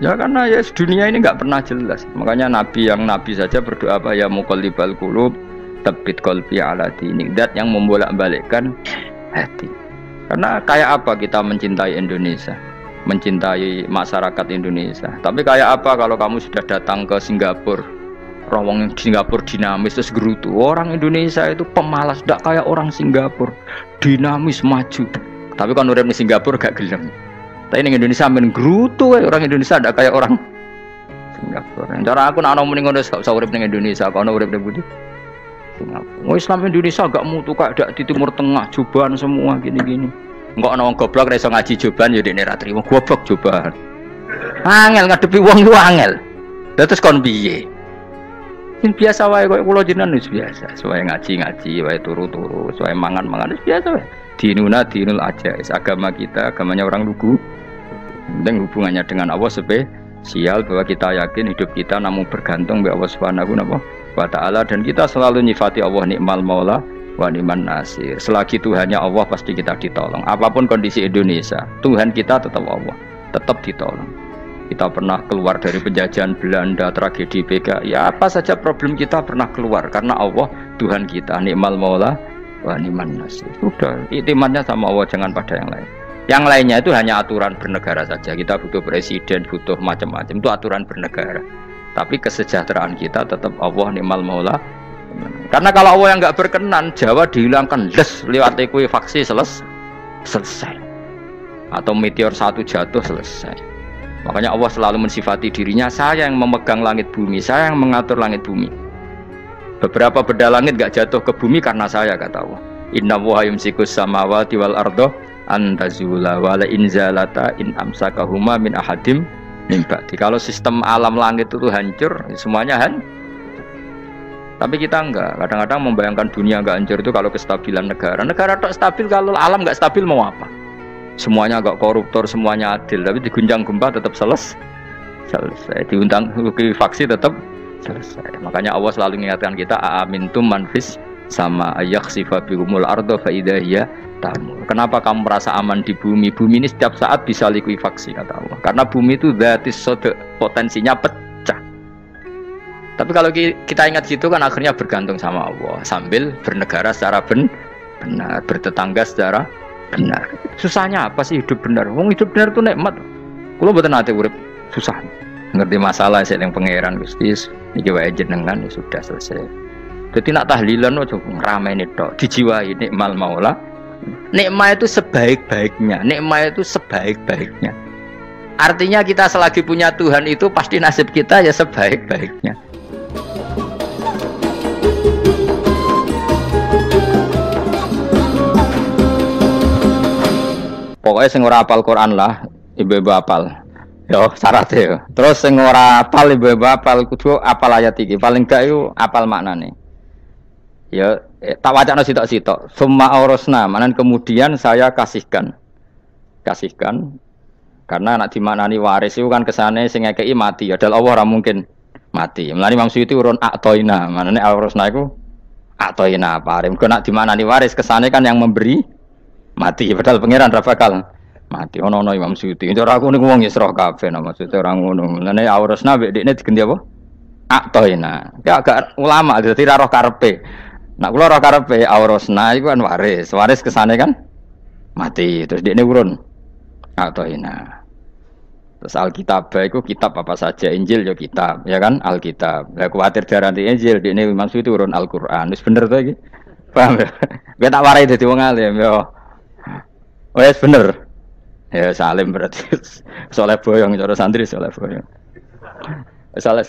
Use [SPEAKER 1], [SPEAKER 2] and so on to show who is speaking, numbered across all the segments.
[SPEAKER 1] Ya karena ya dunia ini nggak pernah jelas. Makanya nabi saja berdoa apa ya muqallibal qulub tsabbit qalbi ala dinik. Dat yang membolak-balikkan hati. Karena kayak apa kita mencintai Indonesia, mencintai masyarakat Indonesia. Tapi kayak apa kalau kamu sudah datang ke Singapura, orang Singapura dinamis terus gerutu. Orang Indonesia itu pemalas, tidak kayak orang Singapura, dinamis maju. Tapi kan orang di Singapura gak gelem. Tapi di Indonesia men gerutu, orang Indonesia tidak kayak orang Singapura. Cara aku nak ngomong ngono gak usah urip ning Indonesia, kono urip ning Budi. Singapura. Islam Indonesia gak mutu kayak di Timur Tengah, cobaan semua gini-gini. Enggak ana wong goblok ra iso ngaji cobaan ya dekne ra trimo goblok cobaan. Angel ngadepi wong ku angel. Terus kon piye? Sing biasa wae koyo kula jenengan wis biasa, suwe ngaji-ngaji, wae turu-turu, suwe mangan-mangan wis biasa wae. Dinuna dinul aja, agama kita, agamanya orang lugu. Penting hubungannya dengan Allah spesial bahwa kita yakin hidup kita namun bergantung kepada Allah Subhanahu wa taala dan kita selalu nyifati Allah nikmal maula wa ni'man nasir. Selagi Tuhannya Allah pasti kita ditolong. Apapun kondisi Indonesia, Tuhan kita tetap Allah, tetap ditolong. Kita pernah keluar dari penjajahan Belanda, tragedi PKI, ya apa saja problem kita pernah keluar karena Allah Tuhan kita nikmal maula wa ni'man nasir. Sudah, iktimatnya sama Allah, jangan pada yang lain. Yang lainnya itu hanya aturan bernegara saja. Kita butuh presiden, butuh macam-macam, itu aturan bernegara. Tapi kesejahteraan kita tetap Allah ni'mal maula. Karena kalau Allah yang nggak berkenan, Jawa dihilangkan les lewat ekuifaksi selesai. Atau meteor satu jatuh selesai. Makanya Allah selalu mensifati dirinya, saya yang memegang langit bumi, saya yang mengatur langit bumi. Beberapa benda langit nggak jatuh ke bumi karena saya, kata Allah. Inna wa yumsikus samawati wal ardo antazula wala inzalata in amsakahuma min ahadim min ba'di. Kalau sistem alam langit itu hancur, semuanya hancur. Tapi kita enggak. Kadang-kadang membayangkan dunia enggak hancur itu kalau kestabilan negara. Negara tak stabil, kalau alam enggak stabil mau apa? Semuanya enggak koruptor, semuanya adil. Tapi diguncang gempa tetap selesai. Diundang faksi tetap selesai. Makanya Allah selalu mengingatkan kita aamintum manfis sama ayakhsifa bihumul ardo fa idza hiya tamur. Kenapa kamu merasa aman di bumi? Bumi ini setiap saat bisa likuifaksi, kata Allah. Karena bumi itu dzatis sodok, potensinya pecah. Tapi kalau kita ingat situ kan akhirnya bergantung sama Allah sambil bernegara secara benar, bertetangga secara benar. Susahnya apa sih hidup benar? Wong hidup benar itu nikmat. Kulo mboten nate urip susah. Ngerti masalah sing pangeran Gusti iki wae jenengan ya sudah selesai. Jadi nak tahlilan ojo ngrameni tok, dijiwai nikmal maula. Nikmat itu sebaik-baiknya, nikmat itu sebaik-baiknya. Artinya kita selagi punya Tuhan itu pasti nasib kita ya sebaik-baiknya. Pokoknya sing ora hafal Quran lah, ibu-ibu hafal. Yo syaratnya yo. Terus sing ora hafal ibu-ibu hafal kudu hafal ayat iki. Paling gak yo hafal maknane. Ya tak wacana sitok-sitok. Summa aurasna, manan kemudian saya kasihkan. Karena nak dimaknani waris itu kan kesane sing ngekeki mati. Adalah Allah ora mungkin mati. Mulane Imam Suyuti urun atoina, manane aurasna iku atoina paring. Kok nak dimaknani waris kesane kan yang memberi mati. Padahal pangeran ra bakal mati. Ono Imam Suyuti. Cara aku niku wong Isra kabeh maksudnya ora ngono. Mulane aurasna mek dekne diganti apa? Atoina. Ya agak ulama dadi ra roh karepe. Nak kula ora karepe aurasna iku kan waris. Waris kesane kan mati. Terus dekne urun atoina. Terus Alkitab itu kitab apa saja, Injil ya kitab, ya kan Alkitab. Lah kuwatir diarani Injil, dene maksud itu urun Al-Qur'an. Wis bener to iki? Paham ya? Kowe tak warai dadi wong alim ya. Wis bener. Ya salim berarti. Soleh boyong cara santri soleh boyong. Soleh.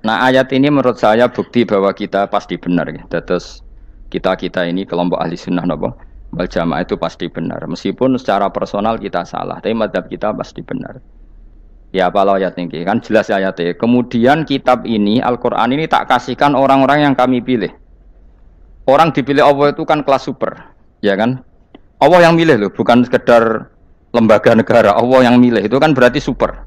[SPEAKER 1] Nah, ayat ini menurut saya bukti bahwa kita pasti benar ya. Terus kita ini kelompok ahli sunnah napa? Wal jamaah itu pasti benar. Meskipun secara personal kita salah, tapi mazhab kita pasti benar. Ya apa ayat ini? Kan jelas ayatnya. Kemudian kitab ini, Al-Quran ini tak kasihkan orang-orang yang kami pilih. Orang dipilih Allah itu kan kelas super, ya kan? Allah yang milih loh, bukan sekedar lembaga negara. Allah yang milih itu kan berarti super.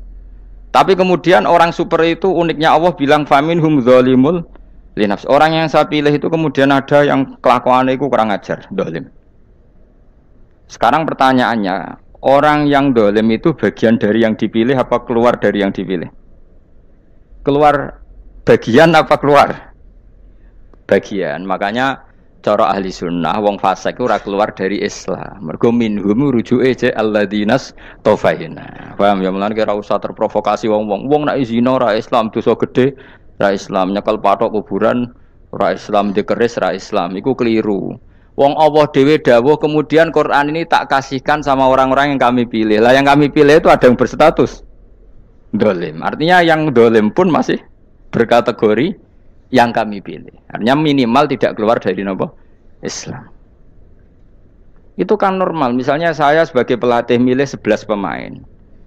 [SPEAKER 1] Tapi kemudian orang super itu uniknya Allah bilang faminhum dzalimul linafs. Orang yang saya pilih itu kemudian ada yang kelakuannya itu kurang ajar, zalim. Sekarang pertanyaannya, orang yang dolim itu bagian dari yang dipilih apa keluar dari yang dipilih? Keluar bagian apa keluar? Bagian. Makanya cara ahli sunnah wong fasik ora keluar dari Islam. Mergo minhum rujuke je alladinas tofaina. Paham ya mulane ora usah terprovokasi wong-wong. Wong nek zina ora Islam dosa gede, ora Islam nyekel patok kuburan, ora Islam dikeris, ora Islam. Iku keliru. Wong Allah dhewe dawuh kemudian Quran ini tak kasihkan sama orang-orang yang kami pilih. Lah yang kami pilih itu ada yang berstatus dolim. Artinya yang dolim pun masih berkategori yang kami pilih. Artinya minimal tidak keluar dari nopo Islam. Itu kan normal. Misalnya saya sebagai pelatih milih 11 pemain.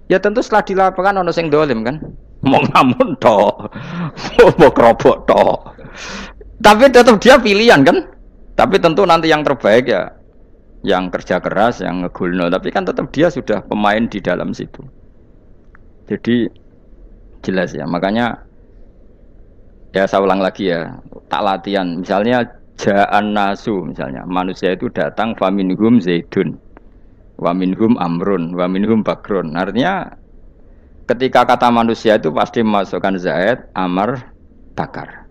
[SPEAKER 1] Ya tentu setelah di lapangan ono sing dolim kan. Mau ngamun tok. Mau kerobok tok. Tapi tetap dia pilihan kan. Tapi tentu nanti yang terbaik ya yang kerja keras, yang ngegulno. Tapi kan tetap dia sudah pemain di dalam situ. Jadi jelas ya. Makanya ya saya ulang lagi ya, tak latihan. Misalnya ja'an nasu, misalnya manusia itu datang faminhum zaidun, waminhum amrun, waminhum bakrun. Artinya ketika kata manusia itu pasti memasukkan zaid, amr, bakar.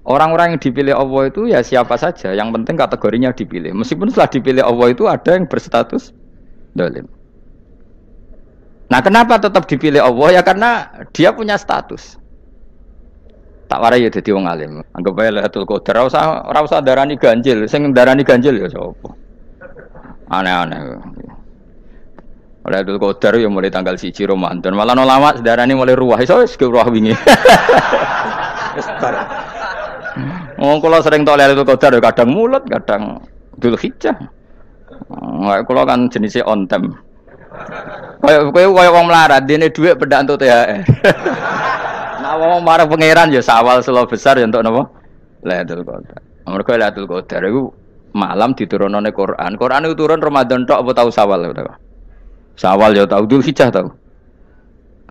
[SPEAKER 1] Orang-orang yang dipilih Allah itu ya siapa saja, yang penting kategorinya dipilih. Meskipun setelah dipilih Allah itu ada yang berstatus dolim. Nah kenapa tetap dipilih Allah? Ya karena dia punya status. Tak warai ya dadi wong alim. Anggap bae Lailatul Qadar ora usah darani ganjil. Sing darani ganjil ya sapa? Aneh-aneh. Lailatul Qadar ya mulai tanggal 1 Ramadan. Malah ulama darani mulai ruwah. Iso wis ke ruwah wingi. Oh, kalau sering tok Lailatul Qadar kadang mulut, kadang Dzulhijjah. Kalau kan jenisnya on time. Kayak wong melarat, dene dhuwit pendak entuk THR. Nah, wong marang pangeran ya sawal selo besar ya entuk napa? Lailatul Qadar. Mergo Lailatul Qadar iku malam diturunane Quran. Quran itu turun Ramadan tok apa tau Sawal ya? Sawal ya tau, Dzulhijjah tau.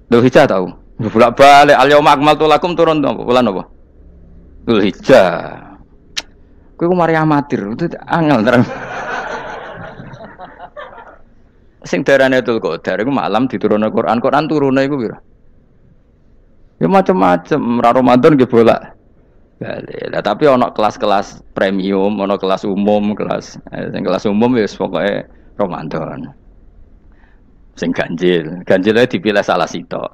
[SPEAKER 1] Dzulhijjah tau. Bolak-balik al-yauma akmaltu lakum turun bulan apa? Dzulhijjah. Kowe ku mari amatir, itu angel terang. Sing darane Lailatul Qadar iku malam diturunne Quran. Quran turune iku pira? Ya macam-macam, ra Ramadan nggih bolak. Lah tapi ana kelas-kelas premium, ana kelas umum, sing kelas umum ya pokoke Ramadan. Sing ganjil, ganjile dipilih salah sitok.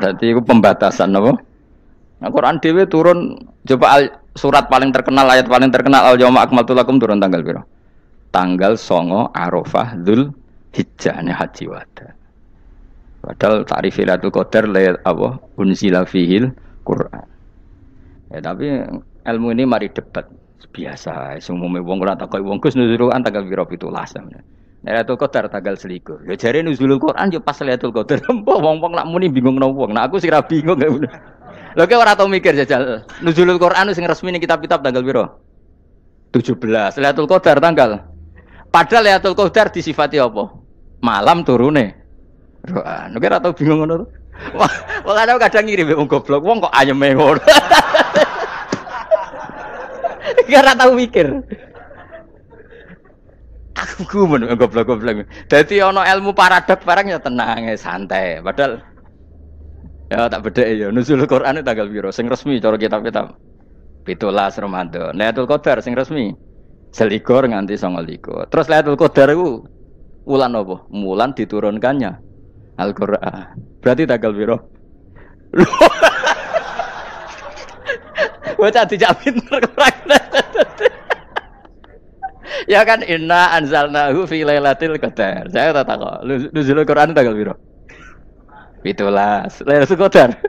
[SPEAKER 1] Dadi iku pembatasan apa? Nah, Quran dhewe turun coba surat paling terkenal, ayat paling terkenal al-yauma akmaltu lakum turun tanggal pira? Tanggal 9 Arafah Dzulhijjah haji wada. Padahal ta'rif Lailatul Qadar apa unzila fihil Quran. Ya tapi ilmu ini mari debat biasa. Umumnya wong ora takoki wong Gus nuzul Quran tanggal pira 17. Lailatul Qadar tanggal selikur. Ya jare nuzulul Quran yo pas Lailatul Qadar. Wong-wong nak muni bingung nang wong. Nah aku sih ra bingung. Lho kowe ora tau mikir jajal. Nuzulul Quran sing resmi ning kitab-kitab tanggal pira? 17. Lailatul Qadar tanggal. Padahal Lailatul Qadar disifati apa? Malam turune. Quran. Kowe ora tau bingung ngono to? Wong kadang ngirim wong goblok, wong kok ayeme ngono. Ora tau mikir. Aku gumun goblok-goblok. Dadi ana ilmu paradok barang ya tenang, santai. Padahal ya tak bedhek ya nuzul Quran tanggal piro sing resmi cara kitab-kitab 17 Ramadan. Lailatul Qadar sing resmi selikur nganti 29. Terus Lailatul Qadar iku wulan apa? Wulan diturunkannya Al-Qur'an. Berarti tanggal piro? Bocah dijak pinter ya kan inna anzalnahu fi lailatul qadar. Saya tak kok. Nuzul Quran tanggal piro? 17. Lailatul Qadar.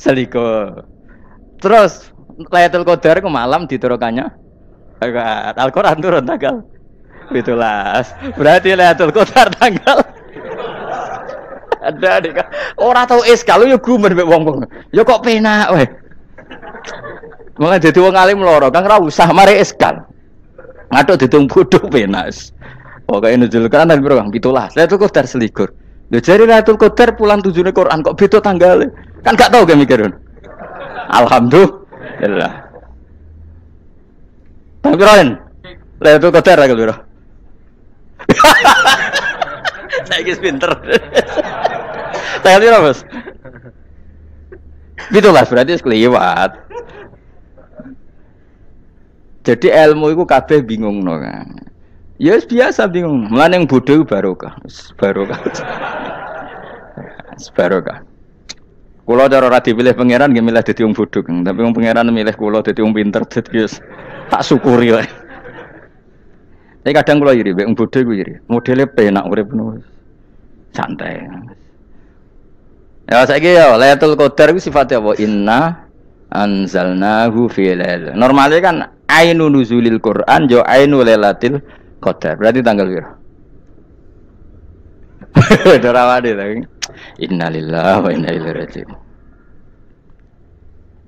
[SPEAKER 1] Selikur. Terus Lailatul Qadar ku malam diturunkannya Al-Qur'an turun tanggal 17. Berarti Lailatul Qadar tanggal ada dik. Ora tau iskal yo gumen mek wong-wong. Ya kok penak weh. Mulai dadi wong alim loro, Kang ora usah mari iskal. Ngaduk ditung bodho penak. Pokoke nuzul Quran piro Kang? 17. Lailatul Qadar selikur. Lho jare Lailatul Qadar pulang tujune Quran kok beda tanggale. Kan gak tau ge mikir. Alhamdulillah. Tapi Ron, Lailatul Qadar tanggal piro? iki pinter. Saya kira Bos. 17 berarti kelewat. Jadi ilmu itu kabeh bingung no kan. Ya biasa bingung. Mulane yang bodoh barokah. Barokah. Barokah. Kula cara ora dipilih pangeran nggih milih dadi wong bodoh, tapi wong pangeran milih kula dadi wong pinter dadi wis tak syukuri wae. Tapi kadang kula iri, wong bodoh ku iri. Modele penak urip ngono. Santai. Ya saiki ya Lailatul Qadar ku sifatnya apa? Inna anzalnahu fi lailatul. Normalnya kan ainu nuzulil Quran yo ainu Lailatul Qadar. Berarti tanggal piro? Dorawade lagi. Innalillahi wa inna ilaihi raji'un.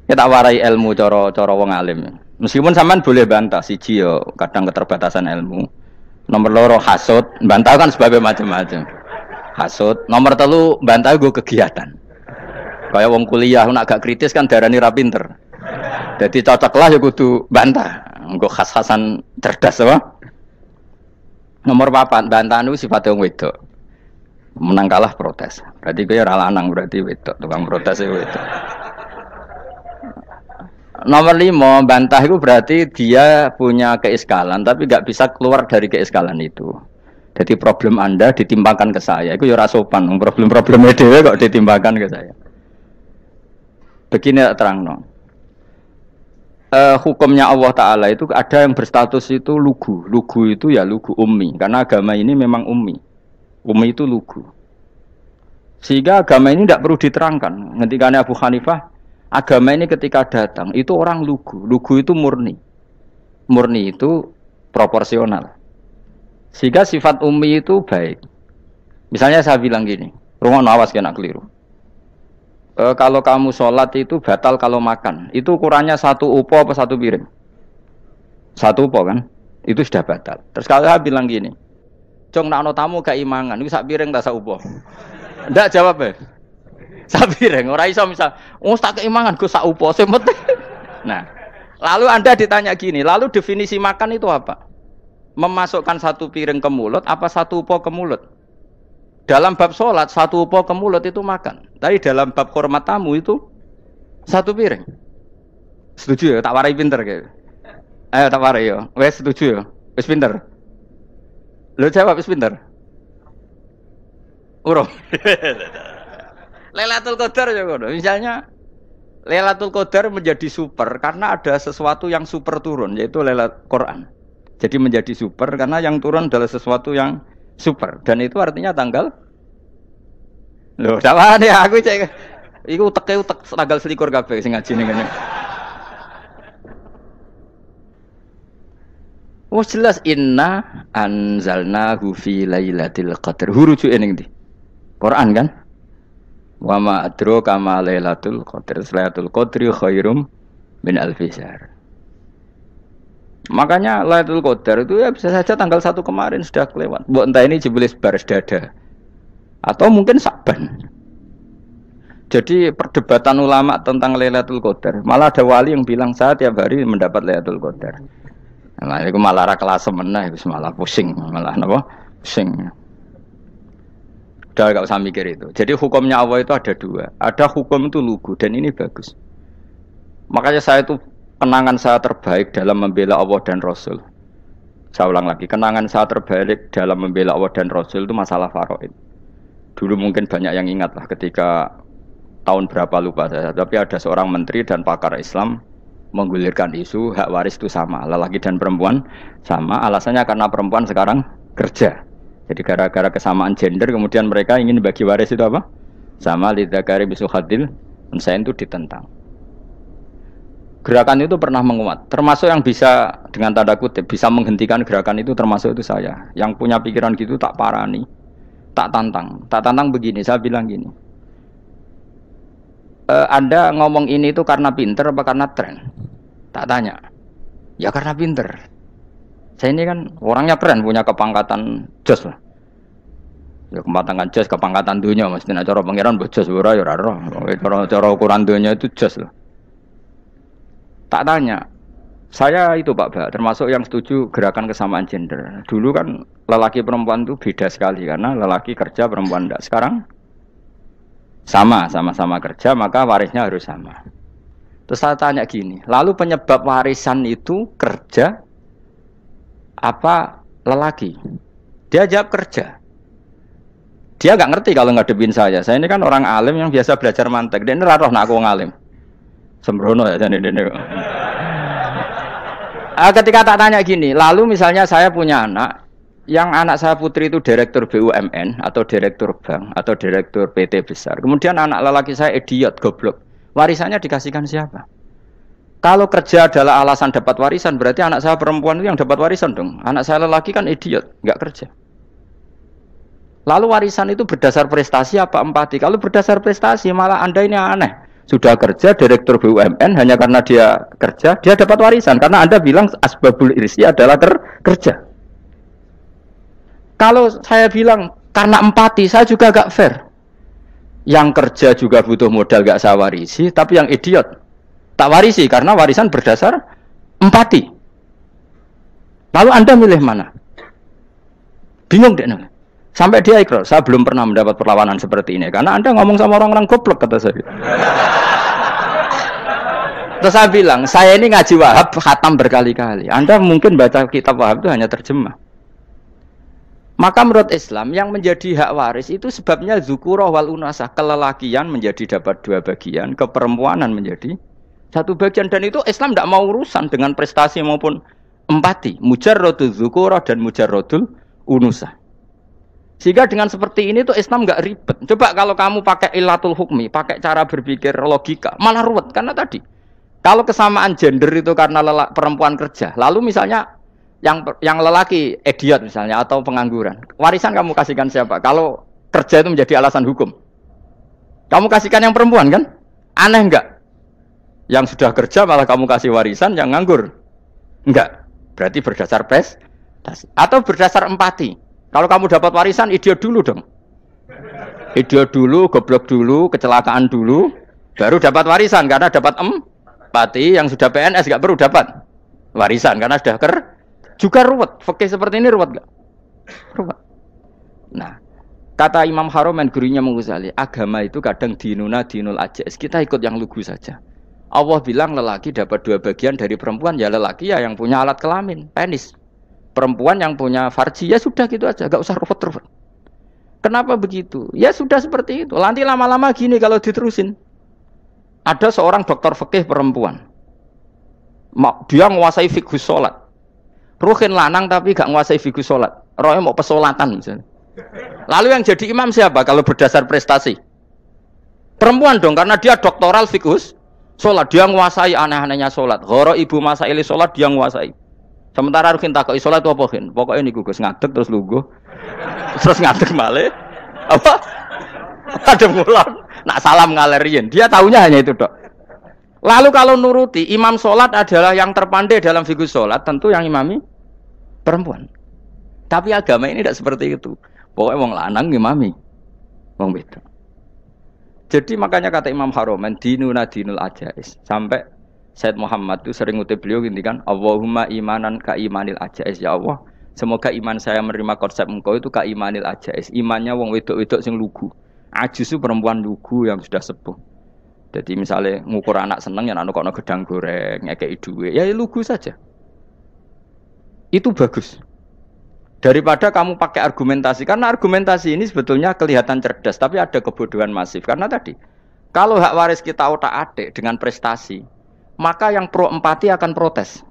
[SPEAKER 1] Kita warai ilmu cara wong alim. Meskipun sampean boleh bantah siji yo kadang keterbatasan ilmu. Nomor loro hasud, bantah kan sebab macam-macam. Hasud, nomor telu bantah gue kegiatan. Kayak wong kuliah nak agak kritis kan darani ra pinter. Jadi cocok lah ya kudu bantah. Nggo khas-khasan cerdas apa? Nomor 4 bantah niku sifate wong wedok. Menang kalah protes. Berarti kowe ora lanang berarti wedok, tukang protes wedok. Nomor 5 bantah itu berarti dia punya keiskalan tapi enggak bisa keluar dari keiskalan itu. Jadi problem Anda ditimpakan ke saya, itu ya ora sopan. Problem-problemnya dhewe kok ditimpakan ke saya. Begini terangno. Hukumnya Allah Ta'ala itu ada yang berstatus itu lugu. Lugu itu ya lugu ummi. Karena agama ini memang ummi. Ummi itu lugu. Sehingga agama ini tidak perlu diterangkan. Ketika Abu Hanifah, agama ini ketika datang, itu orang lugu. Lugu itu murni. Murni itu proporsional. Sehingga sifat ummi itu baik. Misalnya saya bilang gini, rungono awas kena keliru. Kalau kamu sholat itu batal kalau makan. Itu ukurannya 1 upo apa 1 piring? 1 upo kan? Itu sudah batal. Terus kalau saya bilang gini, Cong nak ono tamu gak imangan, itu 1 piring tak 1 upo. Ndak jawab ya. 1 piring, ora iso misal, tak keimangan gue 1 upo semut. Nah, lalu Anda ditanya gini, lalu definisi makan itu apa? Memasukkan 1 piring ke mulut apa 1 upo ke mulut? Dalam bab sholat 1 upo ke mulut itu makan. Tapi dalam bab hormat tamu itu 1 piring. Setuju ya? Tak warai pinter kayak. Ayo tak warai ya. Wes setuju ya? Wes pinter. Lo jawab wes pinter. Urung. Lailatul Qadar ya ngono. Misalnya Lailatul Qadar menjadi super karena ada sesuatu yang super turun yaitu Lailatul Quran. Jadi menjadi super karena yang turun adalah sesuatu yang super dan itu artinya tanggal. Loh, dawane aku cek. Iku utek tanggal 21 kabeh sing ngaji ning ngene. Oh jelas inna anzalnahu fi lailatul qadar. Hurujuke ning ndi? Quran kan? Wa ma adraka ma lailatul qadar. Lailatul qadri khairum min alfi syahr. Makanya Lailatul Qadar itu ya bisa saja tanggal 1 kemarin sudah kelewat. Mbok entah ini jebelis baris dada. Atau mungkin Sa'ban. Jadi perdebatan ulama tentang Lailatul Qadar. Malah ada wali yang bilang saya tiap hari mendapat Lailatul Qadar. Nah, itu malah ra kelas meneh, wis malah pusing, malah napa? Pusing. Udah enggak usah mikir itu. Jadi hukumnya Allah itu ada 2. Ada hukum itu lugu dan ini bagus. Makanya saya itu kenangan saya terbaik dalam membela Allah dan Rasul. Saya ulang lagi, kenangan saya terbaik dalam membela Allah dan Rasul itu masalah faraid. Dulu mungkin banyak yang ingat lah ketika tahun berapa lupa saya, tapi ada seorang menteri dan pakar Islam menggulirkan isu hak waris itu sama, lelaki dan perempuan sama, alasannya karena perempuan sekarang kerja. Jadi gara-gara kesamaan gender kemudian mereka ingin bagi waris itu apa? Sama lidzakari bisul hadil, unsain itu ditentang. Gerakan itu pernah menguat, termasuk yang bisa dengan tanda kutip bisa menghentikan gerakan itu termasuk itu saya. Yang punya pikiran gitu tak parani, tak tantang begini. Saya bilang gini, Anda ngomong ini itu karena pinter apa karena tren? Tak tanya, ya karena pinter. Saya ini kan orangnya keren, punya kepangkatan jos lah. Ya kepangkatan jos, kepangkatan dunia, mesti cara pangeran bojos ora ya ora. Cara ukuran dunia itu jos lah. Tak tanya, Saya itu Pak, termasuk yang setuju gerakan kesamaan gender. Dulu kan lelaki perempuan itu beda sekali karena lelaki kerja perempuan tidak. Sekarang sama-sama kerja maka warisnya harus sama. Terus saya tanya gini, lalu penyebab warisan itu kerja apa lelaki? Dia jawab kerja. Dia nggak ngerti kalau ngadepin saya. Saya ini kan orang alim yang biasa belajar mantek. Dia ini roh nak aku ngalim. Sembrono ya jadi ini. Ketika tak tanya gini, lalu misalnya saya punya anak, yang anak saya putri itu direktur BUMN atau direktur bank atau direktur PT besar. Kemudian anak lelaki saya idiot, goblok. Warisannya dikasihkan siapa? Kalau kerja adalah alasan dapat warisan, berarti anak saya perempuan itu yang dapat warisan dong. Anak saya lelaki kan idiot, nggak kerja. Lalu warisan itu berdasar prestasi apa empati? Kalau berdasar prestasi malah Anda ini aneh. Sudah kerja direktur BUMN hanya karena dia kerja, dia dapat warisan. Karena Anda bilang asbabul irsi adalah kerja. Kalau saya bilang karena empati, saya juga gak fair. Yang kerja juga butuh modal gak saya warisi, tapi yang idiot tak warisi karena warisan berdasar empati. Lalu Anda milih mana? Bingung deh. Sampai dia ikrar, saya belum pernah mendapat perlawanan seperti ini. Karena Anda ngomong sama orang-orang goblok, kata saya. Terus saya bilang, saya ini ngaji Wahab, khatam berkali-kali. Anda mungkin baca kitab Wahab itu hanya terjemah. Maka menurut Islam, yang menjadi hak waris itu sebabnya zukurah wal unasah. Kelelakian menjadi dapat 2 bagian, keperempuanan menjadi 1 bagian. Dan itu Islam tidak mau urusan dengan prestasi maupun empati. Mujarrodul zukurah dan mujarrodul unusah. Sehingga dengan seperti ini tuh Islam nggak ribet. Coba kalau kamu pakai ilatul hukmi, pakai cara berpikir logika, malah ruwet. Karena tadi, kalau kesamaan gender itu karena perempuan kerja, lalu misalnya yang lelaki idiot misalnya atau pengangguran, warisan kamu kasihkan siapa? Kalau kerja itu menjadi alasan hukum, kamu kasihkan yang perempuan kan? Aneh nggak? Yang sudah kerja malah kamu kasih warisan yang nganggur? Enggak. Berarti berdasar prestasi atau berdasar empati. Kalau kamu dapat warisan, idiot dulu dong. Idiot dulu, goblok dulu, kecelakaan dulu, baru dapat warisan karena dapat empati. Yang sudah PNS nggak perlu dapat warisan karena sudah juga ruwet. Fikih seperti ini ruwet nggak? Ruwet. Nah, kata Imam Haromen gurunya Ghazali, agama itu kadang dinuna dinul ajais. Kita ikut yang lugu saja. Allah bilang lelaki dapat 2 bagian dari perempuan, ya lelaki ya yang punya alat kelamin, penis. Perempuan yang punya farji, ya sudah gitu aja, gak usah ruwet-ruwet. Kenapa begitu? Ya sudah seperti itu. Nanti lama-lama gini kalau diterusin. Ada seorang dokter fikih perempuan. Dia menguasai fikih sholat. Ruhin lanang tapi gak menguasai fikih sholat. Rohnya mau pesolatan misalnya. Lalu yang jadi imam siapa kalau berdasar prestasi? Perempuan dong, karena dia doktoral fikih sholat. Dia menguasai aneh-anehnya sholat. Goro ibu masa ili sholat dia menguasai. Sementara Rukin takut sholat itu apa Rukin? Pokoknya ini gugus ngadeg terus lugu, terus ngadeg malih, apa? Ada mulan, nak salam ngalerian. Dia tahunya hanya itu dok. Lalu kalau nuruti imam sholat adalah yang terpandai dalam fikih sholat, tentu yang imami perempuan. Tapi agama ini tidak seperti itu. Pokoknya wong lanang imami, wong beda. Jadi makanya kata Imam Haromen dinuna dinul ajais sampai Said Muhammad itu sering ngutip beliau gini kan, Allahumma imanan ka imanil ajais, ya Allah, semoga iman saya menerima konsep engkau itu ka imanil ajais, imannya wong wedok-wedok sing lugu. Ajis itu perempuan lugu yang sudah sepuh. Jadi misalnya ngukur anak seneng ya anak kono gedang goreng, ngekei duwe, ya lugu saja. Itu bagus. Daripada kamu pakai argumentasi, karena argumentasi ini sebetulnya kelihatan cerdas, tapi ada kebodohan masif. Karena tadi, kalau hak waris kita otak-atik dengan prestasi, maka yang pro empati akan protes.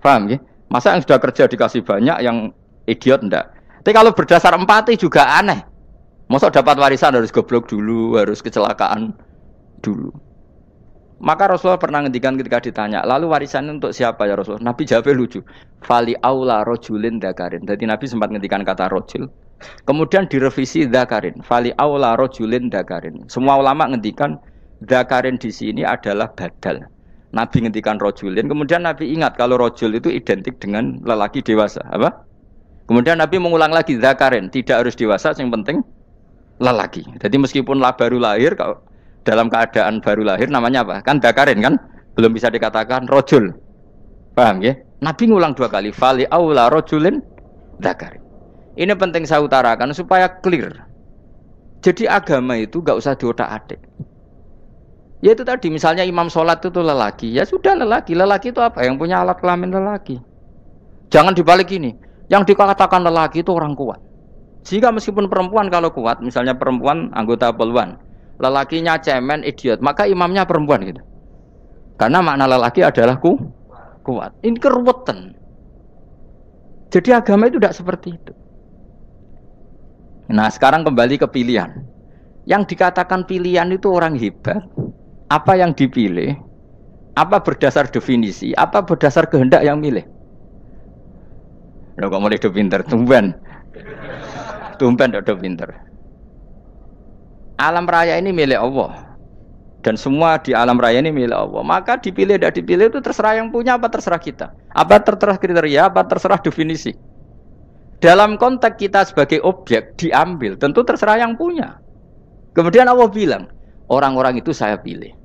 [SPEAKER 1] Paham ya? Masa yang sudah kerja dikasih banyak, yang idiot enggak? Tapi kalau berdasar empati juga aneh. Masa dapat warisan harus goblok dulu, harus kecelakaan dulu. Maka Rasulullah pernah ngendikan ketika ditanya, lalu warisan untuk siapa ya Rasulullah? Nabi jawabnya lucu. Fali aula rojulin dakarin. Jadi Nabi sempat ngendikan kata rojul. Kemudian direvisi dakarin. Fali aula rojulin dakarin. Semua ulama ngendikan dakarin di sini adalah badal. Nabi ngendikan rojulin, kemudian Nabi ingat kalau rojul itu identik dengan lelaki dewasa, apa? Kemudian Nabi mengulang lagi zakarin, tidak harus dewasa, yang penting lelaki. Jadi meskipun baru lahir, kalau dalam keadaan baru lahir namanya apa? Kan zakarin kan, belum bisa dikatakan rojul. Paham ya? Nabi ngulang 2 kali, fali aula rajulin dzakari. Ini penting saya utarakan supaya clear. Jadi agama itu gak usah diotak-atik. Ya itu tadi, misalnya imam sholat itu lelaki, ya sudah lelaki. Lelaki itu apa? Yang punya alat kelamin lelaki. Jangan dibalik ini. Yang dikatakan lelaki itu orang kuat. Sehingga meskipun perempuan kalau kuat, misalnya perempuan anggota poluan, lelakinya cemen, idiot, maka imamnya perempuan gitu. Karena makna lelaki adalah kuat. Ini keruwetan. Jadi agama itu tidak seperti itu. Nah sekarang kembali ke pilihan. Yang dikatakan pilihan itu orang hebat. Apa yang dipilih? Apa berdasar definisi? Apa berdasar kehendak yang milih? Loh kok mulai do pinter? Tumben do pinter. Alam raya ini milik Allah. Dan semua di alam raya ini milik Allah. Maka dipilih tidak dipilih itu terserah yang punya apa terserah kita. Apa terserah kriteria, apa terserah definisi. Dalam konteks kita sebagai objek diambil, tentu terserah yang punya. Kemudian Allah bilang, orang-orang itu saya pilih.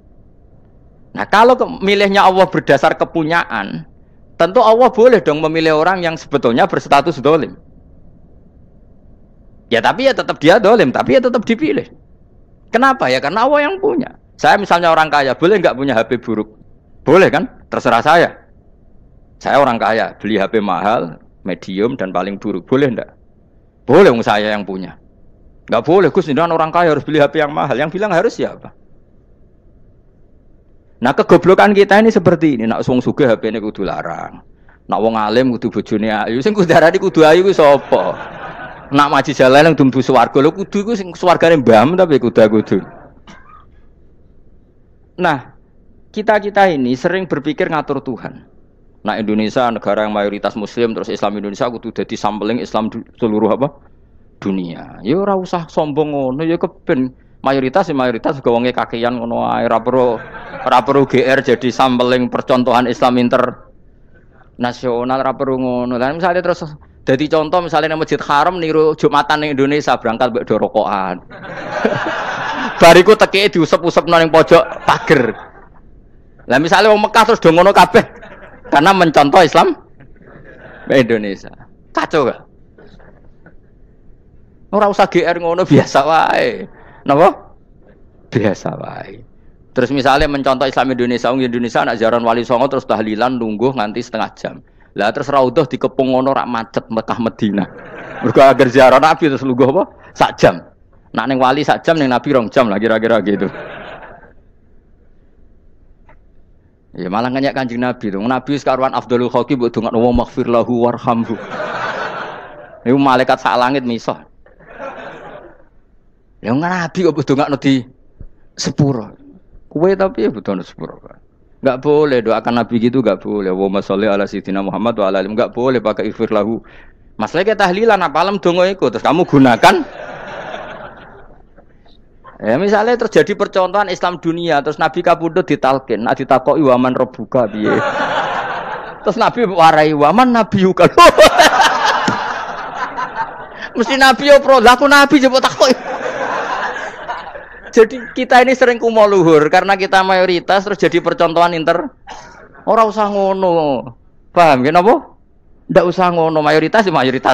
[SPEAKER 1] Nah kalau milihnya Allah berdasar kepunyaan, tentu Allah boleh dong memilih orang yang sebetulnya berstatus dolim. Ya tapi ya tetap dia dolim, tapi ya tetap dipilih. Kenapa ya? Karena Allah yang punya. Saya misalnya orang kaya, boleh nggak punya HP buruk? Boleh kan? Terserah saya. Saya orang kaya, beli HP mahal, medium dan paling buruk. Boleh enggak? Boleh saya yang punya. Nggak boleh, Gus, dengan orang kaya harus beli HP yang mahal. Yang bilang harus siapa? Nah kegoblokan kita ini seperti ini. Nak wong sugih HP-ne kudu larang. Nak wong alim kudu bojone ayu. Sing kudu darani kudu ayu ku sapa? Nak maji jalan yang dumbu swarga lho kudu iku sing swargane mbam tapi kudu. Nah, kita ini sering berpikir ngatur Tuhan. Nah, Indonesia negara yang mayoritas muslim terus Islam Indonesia kudu dadi sampling Islam seluruh apa? Dunia. Ya ora usah sombong ngono ya keben mayoritas juga wonge kakean ngono ae ora perlu GR jadi sampling percontohan Islam internasional ora perlu ngono. Lah misale terus dadi contoh misalnya nang Masjid Haram niru Jumatan ning Indonesia berangkat mbek do rokokan. Bariku tekike diusep-usep nang pojok pager. Lah misale wong Mekah terus do ngono kabeh karena mencontoh Islam Indonesia. Kacau gak? Ora usah GR ngono biasa wae. Napa? Biasa wae. Terus misalnya mencontoh Islam Indonesia, Indonesia anak jaran Wali Songo terus tahlilan nunggu nganti setengah jam. Lah terus raudhah dikepung ngono rak macet Mekah Madinah. Mergo agar ziarah Nabi terus lungguh apa? Sak jam. Nak ning wali sak jam ning Nabi 2 jam lah kira-kira gitu. Ya malah nganyak Kanjeng Nabi to. Nabi sekaruan afdhalul khalqi mbok dongakno wa maghfir lahu warhamhu. Niku malaikat sak langit misah. Ya Nabi kok dongakno di sepuro. Kowe tapi ya butuh sepuro kan. Enggak boleh doakan Nabi gitu enggak boleh. Wa sholli ala sayyidina Muhammad wa ala alihi enggak boleh pakai ighfir lahu. Masalahnya tahlilan apa alam donga iku terus kamu gunakan. Ya misalnya terjadi percontohan Islam dunia terus Nabi kapundhut ditalkin, nak ditakoki waman rebuka piye. Terus Nabi warai waman nabiyuka. Mesti Nabi yo pro, lah aku Nabi jebok takoki. Jadi kita ini sering kumo luhur karena kita mayoritas terus jadi percontohan ora usah ngono. Paham ya napa? Ndak usah ngono, mayoritas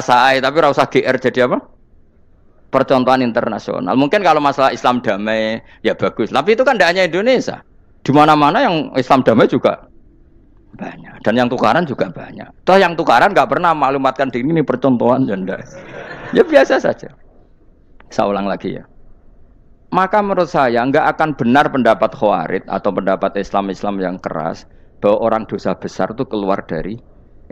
[SPEAKER 1] sae tapi ora usah GR jadi apa? Percontohan internasional. Mungkin kalau masalah Islam damai ya bagus. Tapi itu kan tidak hanya Indonesia. Di mana-mana yang Islam damai juga banyak. Dan yang tukaran juga banyak. Toh yang tukaran nggak pernah maklumatkan diri ini percontohan janda. Ya biasa saja. Saya ulang lagi ya. Maka menurut saya nggak akan benar pendapat Khawarij atau pendapat Islam yang keras bahwa orang dosa besar itu keluar dari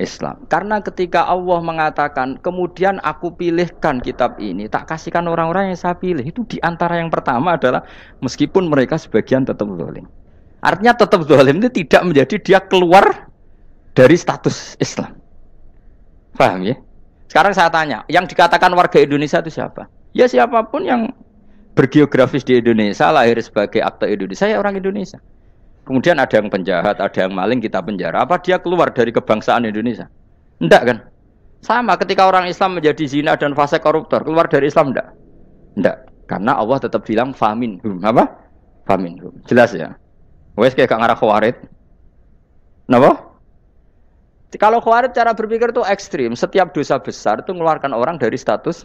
[SPEAKER 1] Islam. Karena ketika Allah mengatakan, kemudian aku pilihkan kitab ini, tak kasihkan orang-orang yang saya pilih. Itu diantara yang pertama adalah meskipun mereka sebagian tetap zalim. Artinya tetap zalim itu tidak menjadi dia keluar dari status Islam. Paham ya? Sekarang saya tanya, yang dikatakan warga Indonesia itu siapa? Ya siapapun yang bergeografis di Indonesia, lahir sebagai akte Indonesia, ya orang Indonesia. Kemudian ada yang penjahat, ada yang maling, kita penjara. Apa dia keluar dari kebangsaan Indonesia? Enggak kan? Sama ketika orang Islam menjadi zina dan fasik koruptor, keluar dari Islam enggak? Enggak. Karena Allah tetap bilang faminhum. Apa? Faminhum. Jelas ya? Wes kayak gak ngarah Khawarij. Napa? Kalau Khawarij cara berpikir itu ekstrim. Setiap dosa besar itu mengeluarkan orang dari status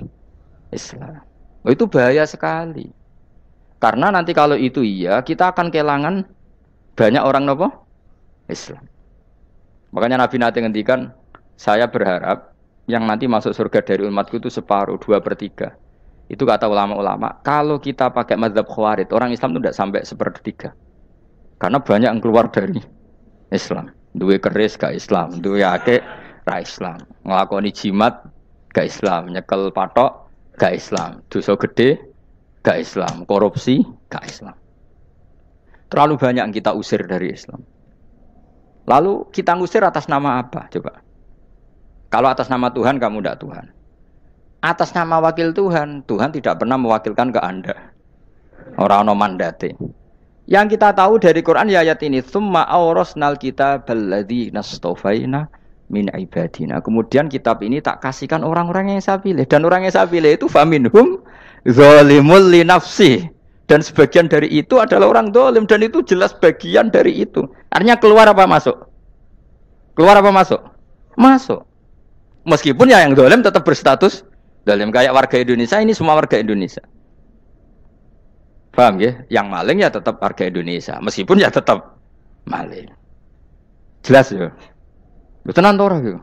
[SPEAKER 1] Islam. Oh, itu bahaya sekali. Karena nanti kalau itu iya, kita akan kehilangan banyak orang nopo Islam. Makanya Nabi nanti ngendikan, saya berharap yang nanti masuk surga dari umatku itu separuh, 2/3. Itu kata ulama-ulama. Kalau kita pakai mazhab Khawarij, orang Islam itu tidak sampai 1/3. Karena banyak yang keluar dari Islam. Duwe keris gak Islam, duwe akeh ra Islam. Nglakoni jimat gak Islam, nyekel patok gak Islam, dosa gede gak Islam, korupsi gak Islam. Terlalu banyak yang kita usir dari Islam. Lalu kita ngusir atas nama apa? Coba. Kalau atas nama Tuhan kamu tidak Tuhan. Atas nama wakil Tuhan, Tuhan tidak pernah mewakilkan ke Anda. Orang-orang mandate. Yang kita tahu dari Quran ya ayat ini, tsumma awrasnal kitabal ladzi nastofaina min ibadina. Kemudian kitab ini tak kasihkan orang-orang yang saya pilih, dan orang yang saya pilih itu faminhum zalimul li nafsi. Dan sebagian dari itu adalah orang zalim, dan itu jelas bagian dari itu. Artinya keluar apa masuk? Keluar apa masuk? Masuk. Meskipun ya yang zalim tetap berstatus zalim, kayak warga Indonesia, ini semua warga Indonesia. Paham ya? Yang maling ya tetap warga Indonesia, meskipun ya tetap maling. Jelas ya? Tenan ora gitu.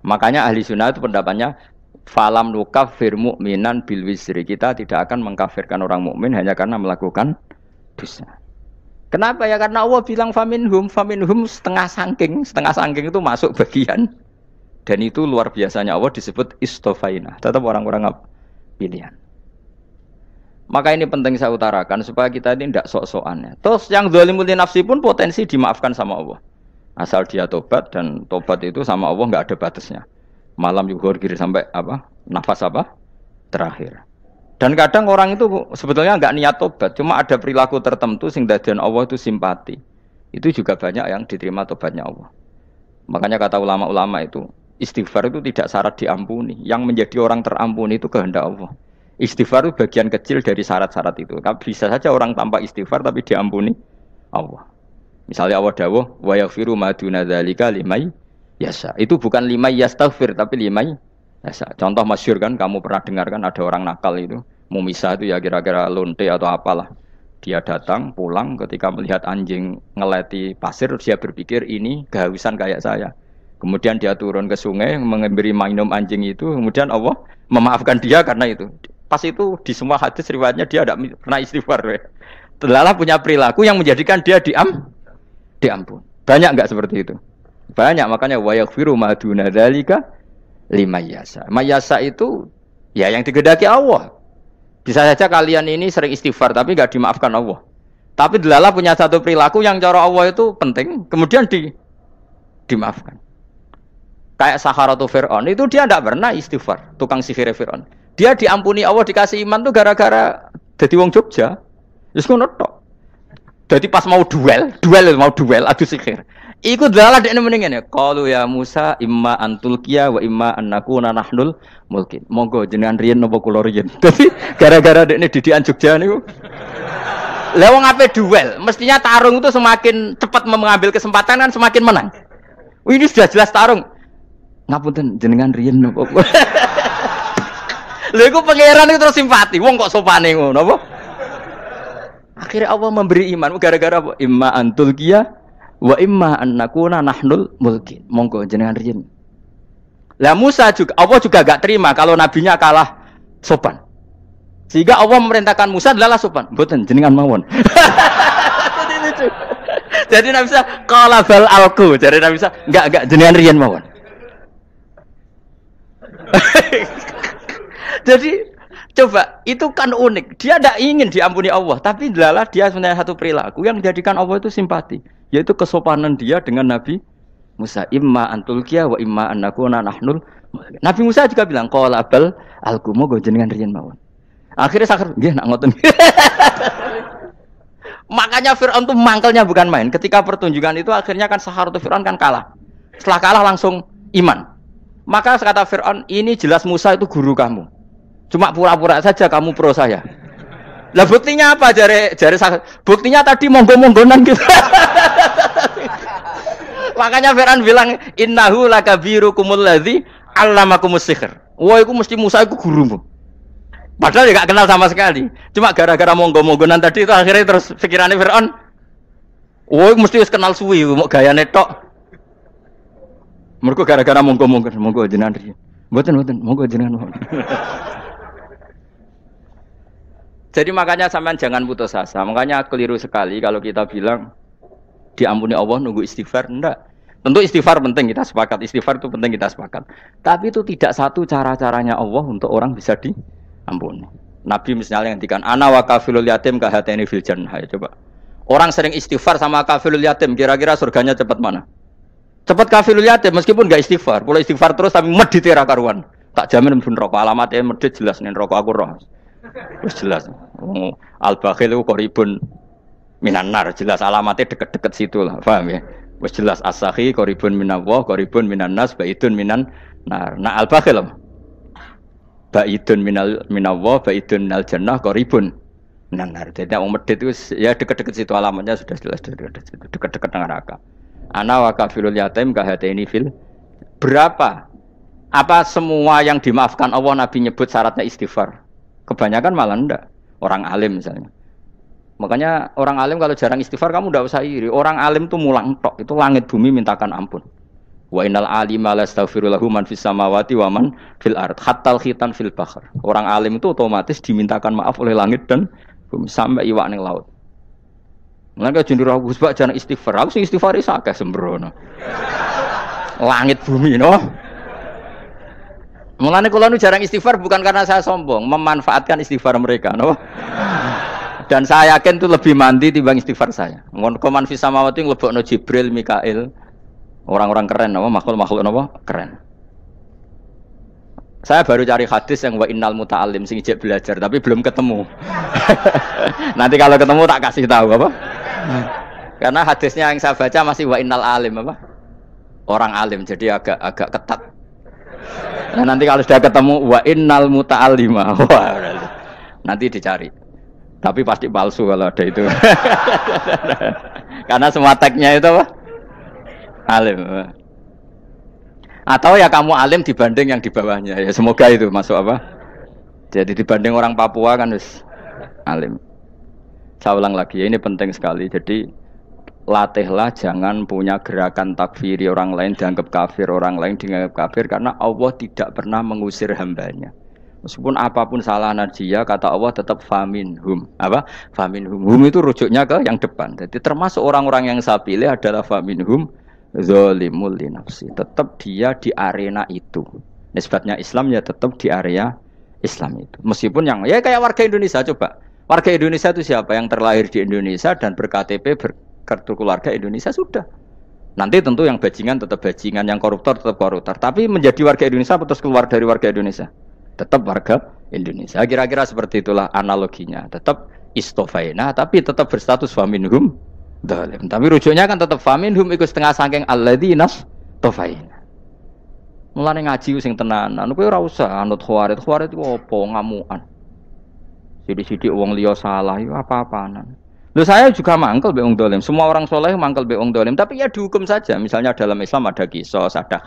[SPEAKER 1] Makanya ahli sunnah itu pendapatnya falam nukafir mu'minan bil wisri. Kita tidak akan mengkafirkan orang mukmin hanya karena melakukan dosa. Kenapa ya? Karena Allah bilang faminhum setengah sangking itu masuk bagian. Dan itu luar biasanya Allah disebut istofaina. Tetap orang-orang pilihan. Maka ini penting saya utarakan supaya kita ini tidak sok-sokan ya. Terus yang zalimul li nafsi pun potensi dimaafkan sama Allah. Asal dia tobat, dan tobat itu sama Allah nggak ada batasnya. Malam yuhur kiri sampai apa? Nafas apa? Terakhir. Dan kadang orang itu sebetulnya nggak niat tobat, cuma ada perilaku tertentu sehingga dadian Allah itu simpati. Itu juga banyak yang diterima tobatnya Allah. Makanya kata ulama-ulama itu, istighfar itu tidak syarat diampuni. Yang menjadi orang terampuni itu kehendak Allah. Istighfar itu bagian kecil dari syarat-syarat itu. Bisa saja orang tanpa istighfar tapi diampuni Allah. Misalnya Allah dawuh wa yaghfiru ma duna dzalika liman yasha. Itu bukan liman yastaghfir tapi liman yasha. Contoh masyhur kan, kamu pernah dengar kan, ada orang nakal itu, Mumisa itu ya kira-kira lonte atau apalah. Dia datang pulang ketika melihat anjing ngeleti pasir, dia berpikir ini kehausan kayak saya. Kemudian dia turun ke sungai memberi minum anjing itu, kemudian Allah memaafkan dia karena itu. Pas itu di semua hadis riwayatnya dia tidak pernah istighfar. Telah punya perilaku yang menjadikan dia diampun. Banyak enggak seperti itu? Banyak, makanya wa yaghfiru ma duna dzalika liman yasha. Mayasa itu ya yang digedaki Allah. Bisa saja kalian ini sering istighfar tapi enggak dimaafkan Allah. Tapi delalah punya satu perilaku yang cara Allah itu penting, kemudian dimaafkan. Kayak Saharatu Fir'aun itu dia tidak pernah istighfar, tukang sihir Fir'aun. Dia diampuni Allah, dikasih iman tuh gara-gara jadi wong Jogja. Wis ngono tok. Jadi pas mau duel adu sihir. Iku dalalah dekne mending ngene. Qalu ya Musa imma antulqiya wa imma annakuna nahnul mulkin. Monggo jenengan riyen napa kula riyen. Dadi gara-gara dekne didikan Jogja niku. Lah wong ape duel, mestinya tarung itu semakin cepat mengambil kesempatan kan semakin menang. Ini sudah jelas tarung. Ngapunten jenengan riyen napa. Lha iku pangeran itu terus simpati. Wong kok sopane ngono apa? Akhirnya Allah memberi iman gara-gara apa? Imma antulqiya wa imma annakuna nahnul mulkin. Monggo jenengan riyen. Lah Musa juga Allah juga enggak terima kalau nabinya kalah sopan. Sehingga Allah memerintahkan Musa adalah sopan. Mboten jenengan mawon. Jadi Nabi Musa qala bal alqu. Jadi Nabi Musa enggak jenengan riyen mawon. Jadi coba, itu kan unik. Dia tidak ingin diampuni Allah, tapi adalah dia punya satu perilaku yang menjadikan Allah itu simpati, yaitu kesopanan dia dengan Nabi Musa. Imma antulqiya wa imma annakuna nahnul. Nabi Musa juga bilang qala bal alqu, moga jenengan riyen mawon. Akhirnya sakar nggih nak ngoten. Makanya Firaun itu mangkelnya bukan main. Ketika pertunjukan itu akhirnya kan Saharatu Firaun kan kalah. Setelah kalah langsung iman. Maka kata Firaun, ini jelas Musa itu guru kamu. Cuma pura-pura saja kamu pro saya. Lah buktinya apa? Jare buktinya tadi monggo-monggonan gitu. Makanya Fir'aun bilang innahu lakabirukumul ladzi 'allamakumus sihr. Wah, iku mesti Musa iku gurumu. Padahal dia gak kenal sama sekali. Cuma gara-gara monggo-monggonan tadi itu akhirnya terus pikirannya Fir'aun. Wah, mesti wis kenal suwi, mau gayane tok. Mergo gara-gara monggo jenengan riyen. Mboten, monggo jenengan. Jadi makanya sampean jangan putus asa. Makanya keliru sekali kalau kita bilang diampuni Allah nunggu istighfar. Enggak. Tentu istighfar penting, kita sepakat. Istighfar itu penting, kita sepakat. Tapi itu tidak satu cara-caranya Allah untuk orang bisa diampuni. Nabi misalnya ngendikan ana wa kafilul yatim kahateni fil jannah. Coba. Orang sering istighfar sama kafilul yatim, kira-kira surganya cepat mana? Cepat kafilul yatim meskipun enggak istighfar. Boleh istighfar terus tapi medit ra karuan. Tak jamin mlebu neraka. Alamatnya medit jelas ning neraka aku roh. Wis jelas. Al-bakhil itu qoribun minan nar, jelas alamatnya deket-deket situ lah, paham ya? Wis jelas as-sakhi qoribun minallah, qoribun minan nas, baidun minan nar. Nah al-bakhil baidun minallah, baidun minal jannah, qoribun minan nar. Jadi wong medit itu ya deket-deket situ alamatnya sudah jelas deket-deket neraka. Ana wa kafilul yatim kahatini fil. Berapa? Apa semua yang dimaafkan Allah Nabi nyebut syaratnya istighfar? Kebanyakan malah enggak. Orang alim misalnya. Makanya orang alim kalau jarang istighfar kamu enggak usah iri. Orang alim tuh mulang tok. Itu langit bumi mintakan ampun. Wa innal alima lastaghfiru lahu man fis samawati wa man fil ard. Hatta khitan fil bahr. Orang alim itu otomatis dimintakan maaf oleh langit dan bumi sampai iwak ning laut. Mulane jenenge Gus Bak jarang istighfar. Aku sing istighfar iso akeh sembrono. Langit bumi no. Mulane kula nu jarang istighfar bukan karena saya sombong, memanfaatkan istighfar mereka, no. Dan saya yakin itu lebih mandi timbang istighfar saya. Mun koman fi samawati nglebokno Jibril, Mikail, orang-orang keren, no, makhluk-makhluk no, keren. Saya baru cari hadis yang wa innal muta'allim sing ijek belajar tapi belum ketemu. Nanti kalau ketemu tak kasih tahu apa? Karena hadisnya yang saya baca masih wa innal alim apa? Orang alim jadi agak ketat. Nah, nanti kalau sudah ketemu wa innal muta'allima. Wah, nanti dicari. Tapi pasti palsu kalau ada itu. Karena semua tagnya itu apa? Alim. Atau ya kamu alim dibanding yang di bawahnya. Ya semoga itu masuk apa? Jadi dibanding orang Papua kan harus alim. Saya ulang lagi ya, ini penting sekali. Jadi latihlah jangan punya gerakan takfiri orang lain dianggap kafir, orang lain dianggap kafir karena Allah tidak pernah mengusir hambanya. Meskipun apapun salah dia, kata Allah tetap faminhum. Apa? Faminhum. Hum itu rujuknya ke yang depan. Jadi termasuk orang-orang yang saya pilih adalah faminhum zalimul li nafsi. Tetap dia di arena itu. Nisbatnya Islam ya tetap di area Islam itu. Meskipun yang ya kayak warga Indonesia coba. Warga Indonesia itu siapa? Yang terlahir di Indonesia dan ber-KTP kartu keluarga Indonesia sudah. Nanti tentu yang bajingan tetap bajingan, yang koruptor tetap koruptor. Tapi menjadi warga Indonesia terus keluar dari warga Indonesia, tetap warga Indonesia. Kira-kira seperti itulah analoginya. Tetap istofaina, tapi tetap berstatus faminhum dalim. Tapi rujuknya kan tetap faminhum ikut setengah sangking alladinas tofaina. Mulane ngaji sing tenanan. Kowe ora usah anut khawarit. Khawarit itu apa? Ngamukan. Sidik-sidik wong liya salah itu apa-apaan. Loh saya juga mangkel be wong dolim. Semua orang soleh mangkel be wong dolim. Tapi ya dihukum saja. Misalnya dalam Islam ada kisos, ada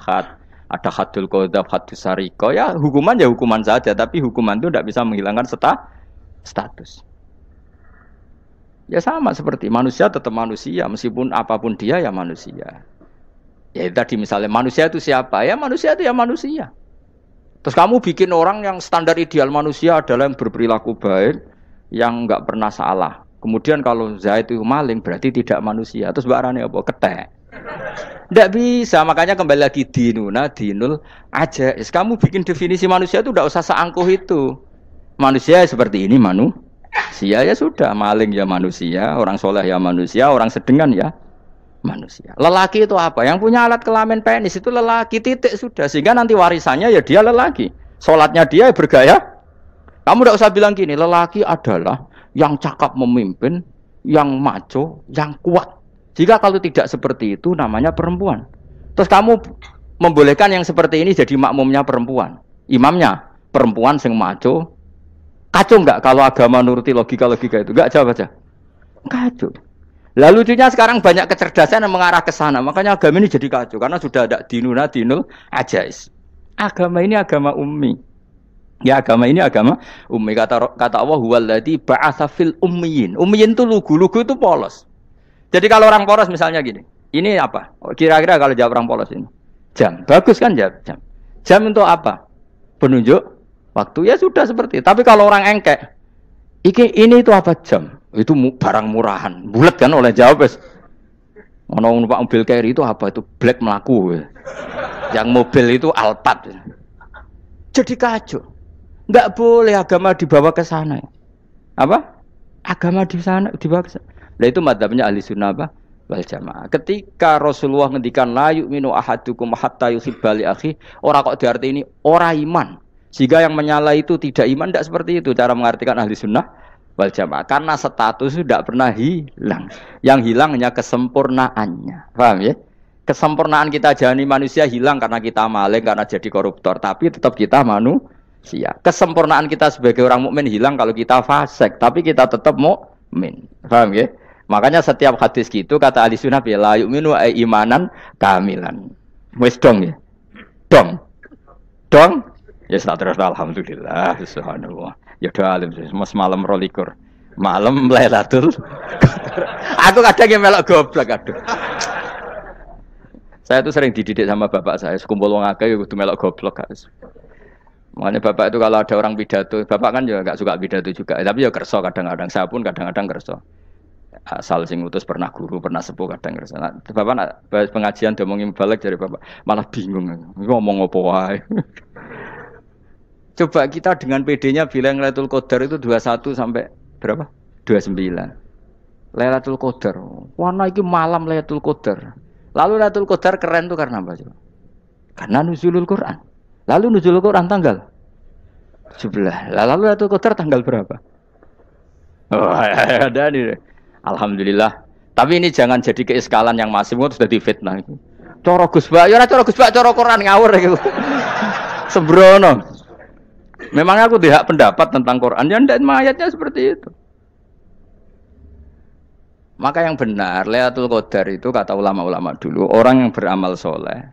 [SPEAKER 1] hadul qadzaf, hadus sariko. Ya hukuman saja. Tapi hukuman itu tidak bisa menghilangkan status. Ya sama seperti manusia tetap manusia. Meskipun apapun dia ya manusia. Ya tadi misalnya manusia itu siapa? Ya manusia itu ya manusia. Terus kamu bikin orang yang standar ideal manusia adalah yang berperilaku baik, yang enggak pernah salah. Kemudian kalau Zaid itu maling berarti tidak manusia. Terus barane apa? Ketek. Tidak bisa. Makanya kembali lagi dinul aja. Kamu bikin definisi manusia itu tidak usah seangkuh itu. Manusia seperti ini manusia ya sudah. Maling ya manusia, orang soleh ya manusia, orang sedengan ya manusia. Lelaki itu apa? Yang punya alat kelamin penis itu lelaki, titik sudah. Sehingga nanti warisannya ya dia lelaki. Sholatnya dia bergaya. Kamu tidak usah bilang gini, lelaki adalah yang cakap memimpin, yang maco, yang kuat. Jika kalau tidak seperti itu namanya perempuan. Terus kamu membolehkan yang seperti ini jadi makmumnya perempuan. Imamnya perempuan sing maco. Kacau enggak kalau agama nuruti logika-logika itu? Enggak, jawab aja. Kacau. Lalu lucunya sekarang banyak kecerdasan yang mengarah ke sana. Makanya agama ini jadi kacau karena sudah ada dinul ajais. Agama ini agama ummi. Ya agama ini agama ummi. Kata Allah huwallazi ba'atsa fil ummiyin. Ummiyin itu lugu itu polos. Jadi kalau orang polos misalnya gini. Ini apa? Kira-kira kalau jawab orang polos ini. Jam. Bagus kan jam? Jam untuk apa? Penunjuk waktu. Ya sudah seperti itu. Tapi kalau orang engkek, ini itu apa jam? Itu barang murahan. Bulat kan oleh jawab. Ono numpak mobil carry itu apa? Itu black melaku. Yang mobil itu Alphard. Jadi kacau. Enggak boleh agama dibawa ke sana. Apa? Agama di sana dibawa ke sana. Nah itu madzhabnya ahli sunnah apa? Wal jamaah. Ketika Rasulullah ngendikan la yu'minu ahadukum hatta yuhibba li akhi, ora kok diarti ini ora iman. Sehingga yang menyala itu tidak iman, tidak seperti itu cara mengartikan ahli sunnah wal jamaah. Karena status itu tidak pernah hilang. Yang hilang hanya kesempurnaannya. Paham ya? Kesempurnaan kita jalani manusia hilang karena kita maling, karena jadi koruptor. Tapi tetap kita manusia. Kesempurnaan kita sebagai orang mukmin hilang kalau kita fasik. Tapi kita tetap mukmin. Paham ya? Makanya setiap hadis gitu kata ahli sunnah la yu'minu imanan kamilan. Wis dong ya. Dong. Ya terus alhamdulillah subhanallah. Ya doa alim mas malam 22. Malam Lailatul Qadar. Aku kadang yang melok goblok aduh. Saya tuh sering dididik sama bapak saya, sekumpul wong akeh ya kudu melok goblok guys. Makanya bapak itu kalau ada orang pidato, bapak kan juga enggak suka pidato juga, tapi ya kerso kadang-kadang, saya pun kadang-kadang kerso. Asal sing utus pernah guru, pernah sepuh kadang kerso. Nah, bapak nak pengajian ngomongin balik dari bapak, malah bingung. Ngomong apa wae. Coba kita dengan PD-nya bilang Lailatul Qadar itu 21 sampai berapa? 29. Lailatul Qadar. Warna iki malam Lailatul Qadar. Lalu Lailatul Qadar keren tuh karena apa coba? Karena nuzulul Quran. Lalu nuzulul Quran tanggal 17. Lalu Lailatul Qadar tanggal berapa? Oh, ada nih. Alhamdulillah. Tapi ini jangan jadi keiskalan yang masif itu sudah difitnah. Coro Gus Bak, ya ora coro Gus Bak, coro Quran ngawur gitu. Sembrono. Memang aku tidak pendapat tentang Quran, ya ndak ayatnya seperti itu. Maka yang benar, Lailatul Qadar itu kata ulama-ulama dulu, orang yang beramal soleh,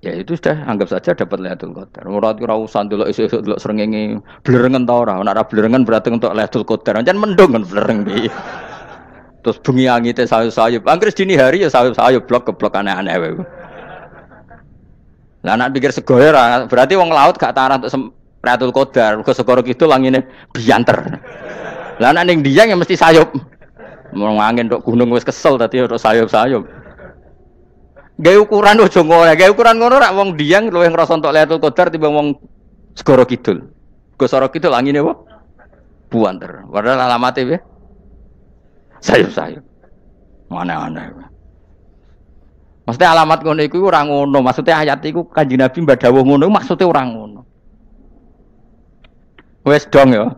[SPEAKER 1] ya itu sudah anggap saja dapat Lailatul Qadar. Ora usah ndelok esuk-esuk ndelok srengenge blerengen ta ora. Nek ora blerengen berarti untuk Lailatul Qadar. Jan mendung kan blereng piye. Terus bengi angite sayup-sayup. Anggere dini hari ya sayup-sayup blok aneh-aneh wae. Lah nek pikir segoyo ora, berarti wong laut gak tarah untuk Lailatul Qadar. Mergo segoro kidul langine bianter. Lah nek ning Dieng ya mesti sayup. Mau angin tok gunung wis kesel tadi ora sayup-sayup. Gawe ukuran ojo ngono, gawe ukuran ngono rak wong Dieng luwih ngrasa entuk Lailatul Qadar timbang wong segoro kidul. Go segoro kidul angine apa? Buanter. Padahal alamate piye? Sayup-sayup. Mana-mana. Maksudnya alamat ngono iku ora ngono, maksudnya ayat iku Kanjeng Nabi mbadhawuh ngono maksudnya ora ngono. Wes dong ya.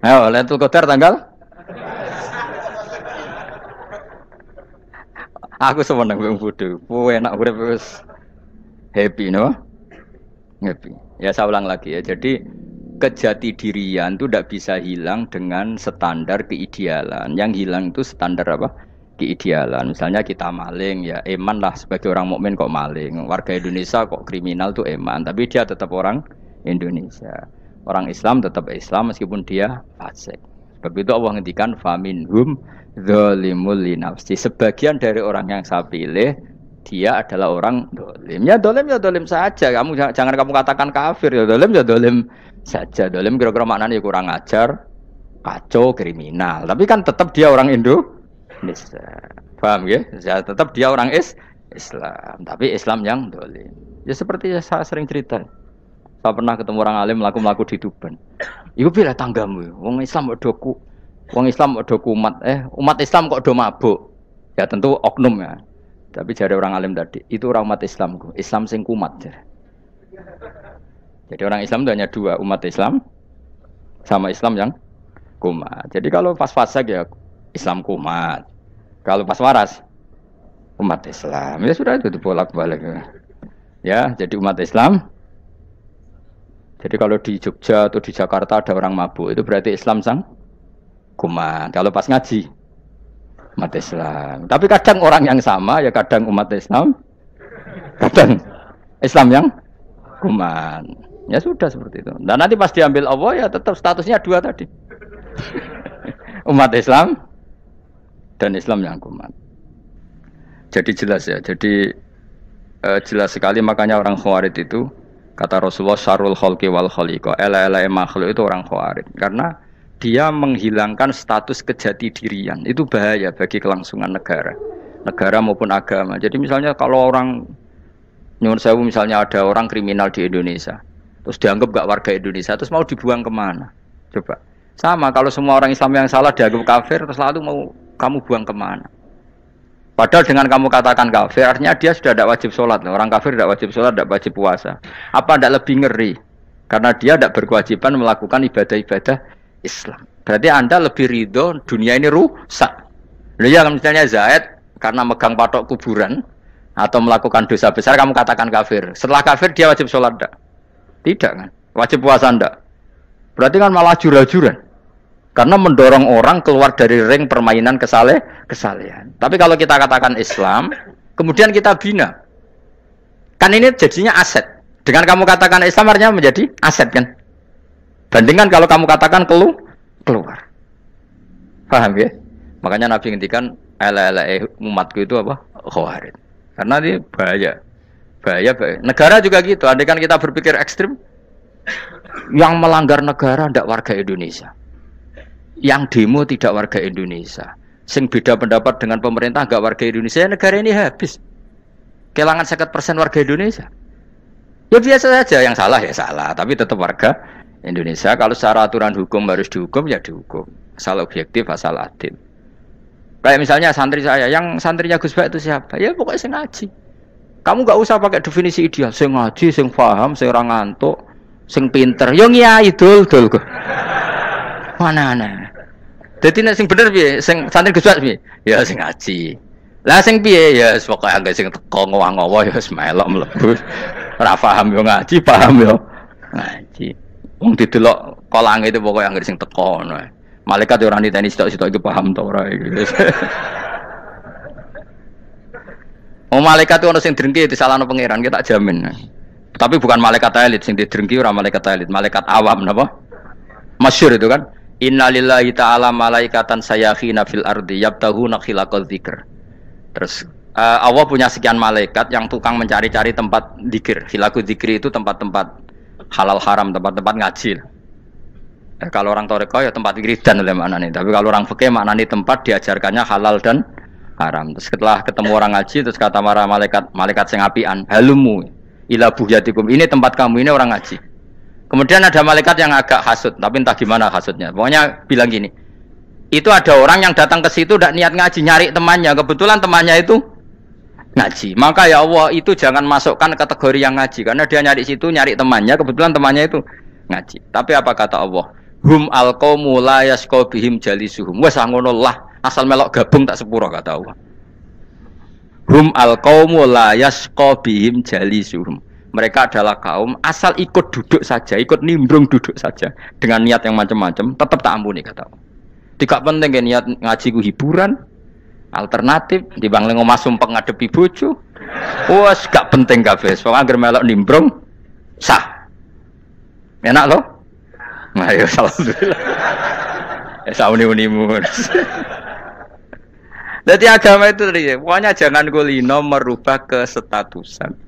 [SPEAKER 1] Ayo Lailatul Qadar tanggal. Aku seneng wong bodho. Enak urip wis happy no? Happy. Ya saya ulang lagi ya. Jadi kejati dirian itu tidak bisa hilang dengan standar keidealan. Yang hilang itu standar apa? Keidealan. Misalnya kita maling, ya eman lah sebagai orang mukmin kok maling. Warga Indonesia kok kriminal tuh eman, tapi dia tetap orang Indonesia. Orang Islam tetap Islam meskipun dia fasik. Sebab itu Allah ngendikan faminhum zalimul linafsi. Sebagian dari orang yang saya pilih dia adalah orang dolim. Ya dolim saja. Kamu jangan kamu katakan kafir ya dolim saja. Dolim kira-kira maknanya kurang ajar, kacau, kriminal. Tapi kan tetap dia orang Indonesia. Paham ya? Ya tetap dia orang Islam. Tapi Islam yang dolim. Ya seperti saya sering cerita. Saya pernah ketemu orang alim melaku-melaku di Tuban. Iku pilih tanggamu. Wong Islam kok doku. Wong Islam kok doku umat Islam kok do mabuk. Ya tentu oknum ya. Tapi jari orang alim tadi, itu orang umat Islam. Islam sing kumat. Jadi orang Islam itu hanya dua, umat Islam sama Islam yang kumat. Jadi kalau pas fasik ya Islam kumat. Kalau pas waras umat Islam. Ya sudah itu bolak-balik. Ya, jadi umat Islam. Jadi kalau di Jogja atau di Jakarta ada orang mabuk, itu berarti Islam sang kumat. Kalau pas ngaji umat Islam. Tapi kadang orang yang sama ya kadang umat Islam, kadang Islam yang kuman. Ya sudah seperti itu. Dan nanti pas diambil Allah ya tetap statusnya dua tadi. Umat Islam dan Islam yang kuman. Jadi jelas ya. Jadi jelas sekali makanya orang Khawarij itu kata Rasulullah syarrul khalqi wal khaliqa. Ela-ela makhluk itu orang Khawarij karena dia menghilangkan status kejati dirian. Itu bahaya bagi kelangsungan negara maupun agama. Jadi misalnya kalau orang nyuwun sewu misalnya ada orang kriminal di Indonesia, terus dianggap gak warga Indonesia, terus mau dibuang kemana? Coba. Sama kalau semua orang Islam yang salah dianggap kafir, terus lalu mau kamu buang kemana? Padahal dengan kamu katakan kafir, artinya dia sudah tidak wajib sholat. Orang kafir tidak wajib sholat, tidak wajib puasa. Apa tidak lebih ngeri? Karena dia tidak berkewajiban melakukan ibadah-ibadah Islam. Berarti Anda lebih ridho dunia ini rusak. Lalu ya misalnya Zaid karena megang patok kuburan atau melakukan dosa besar kamu katakan kafir. Setelah kafir dia wajib sholat enggak? Tidak kan? Wajib puasa enggak? Berarti kan malah jura-juran. Karena mendorong orang keluar dari ring permainan kesalehan. Tapi kalau kita katakan Islam, kemudian kita bina. Kan ini jadinya aset. Dengan kamu katakan Islam artinya menjadi aset kan? Bandingkan kalau kamu katakan keluar. Paham ya? Makanya Nabi ngendikan ala umatku itu apa? Khawarij. Karena ini bahaya. Bahaya. Negara juga gitu. Andai kan kita berpikir ekstrim, yang melanggar negara tidak warga Indonesia. Yang demo tidak warga Indonesia. Sing beda pendapat dengan pemerintah enggak warga Indonesia, negara ini habis. Kehilangan 50% warga Indonesia. Ya biasa saja, yang salah ya salah, tapi tetap warga Indonesia. Kalau secara aturan hukum harus dihukum ya dihukum. Asal objektif, asal adil. Kayak misalnya santri saya, yang santrinya Gus Bak itu siapa? Ya pokoknya sing ngaji. Kamu enggak usah pakai definisi ideal, sing ngaji, sing paham, sing ora ngantuk, sing pinter. Yo ngiyai dul kok. Mana. Jadi nek sing bener piye? Sing santri Gus Bak piye? Ya sing ngaji. Lah sing piye? Ya pokoke angge sing teko ngowah-ngowah ya wis melok mlebu. Ora paham yo ngaji, paham yo ngaji. Wong didelok kolange itu pokoke angge sing teko ngono. Malaikat yo ora niteni sitok-sitok iki paham ta ora iki. Oh malaikat itu ono sing drengki disalahno pangeran, kita jamin. Tapi bukan malaikat elit sing didrengki ora malaikat elit, malaikat awam napa? Masyhur itu kan. Innalillahi ta'ala malaikatan sayakhina fil ardi yabtahuna khilaqadz dzikr. Terus Allah punya sekian malaikat yang tukang mencari-cari tempat dzikir. Khilaqadz dzikri itu tempat-tempat halal haram, tempat-tempat ngaji. Kalau orang toreko ya tempat wiridan oleh maknanya. Tapi kalau orang fikih maknanya tempat diajarkannya halal dan haram. Terus setelah ketemu orang ngaji terus kata para malaikat sing apian, halumu ila buhyatikum. Ini tempat kamu, ini orang ngaji. Kemudian ada malaikat yang agak hasud, tapi entah gimana hasudnya. Pokoknya bilang gini, itu ada orang yang datang ke situ tidak niat ngaji, nyari temannya. Kebetulan temannya itu ngaji. Maka ya Allah itu jangan masukkan kategori yang ngaji, karena dia nyari situ nyari temannya. Kebetulan temannya itu ngaji. Tapi apa kata Allah? Hum alqaumu la yasqa bihim jalisuhum. Wes ngono lah, asal melok gabung tak sepuro kata Allah. Hum alqaumu la yasqa bihim jalisuhum. Mereka adalah kaum asal ikut duduk saja, ikut nimbrung duduk saja dengan niat yang macam-macam, tetap tak ampuni kata Allah. Tidak penting kan niat ngaji ku hiburan, alternatif, dibanding ngomong sumpah ngadepi bojo. Wes gak penting kabeh. Pokoke anggere melok nimbrung sah. Enak loh. Nah, ya alhamdulillah. Sauni-unimu. Jadi agama itu tadi, pokoknya jangan kulino merubah kesestatusan.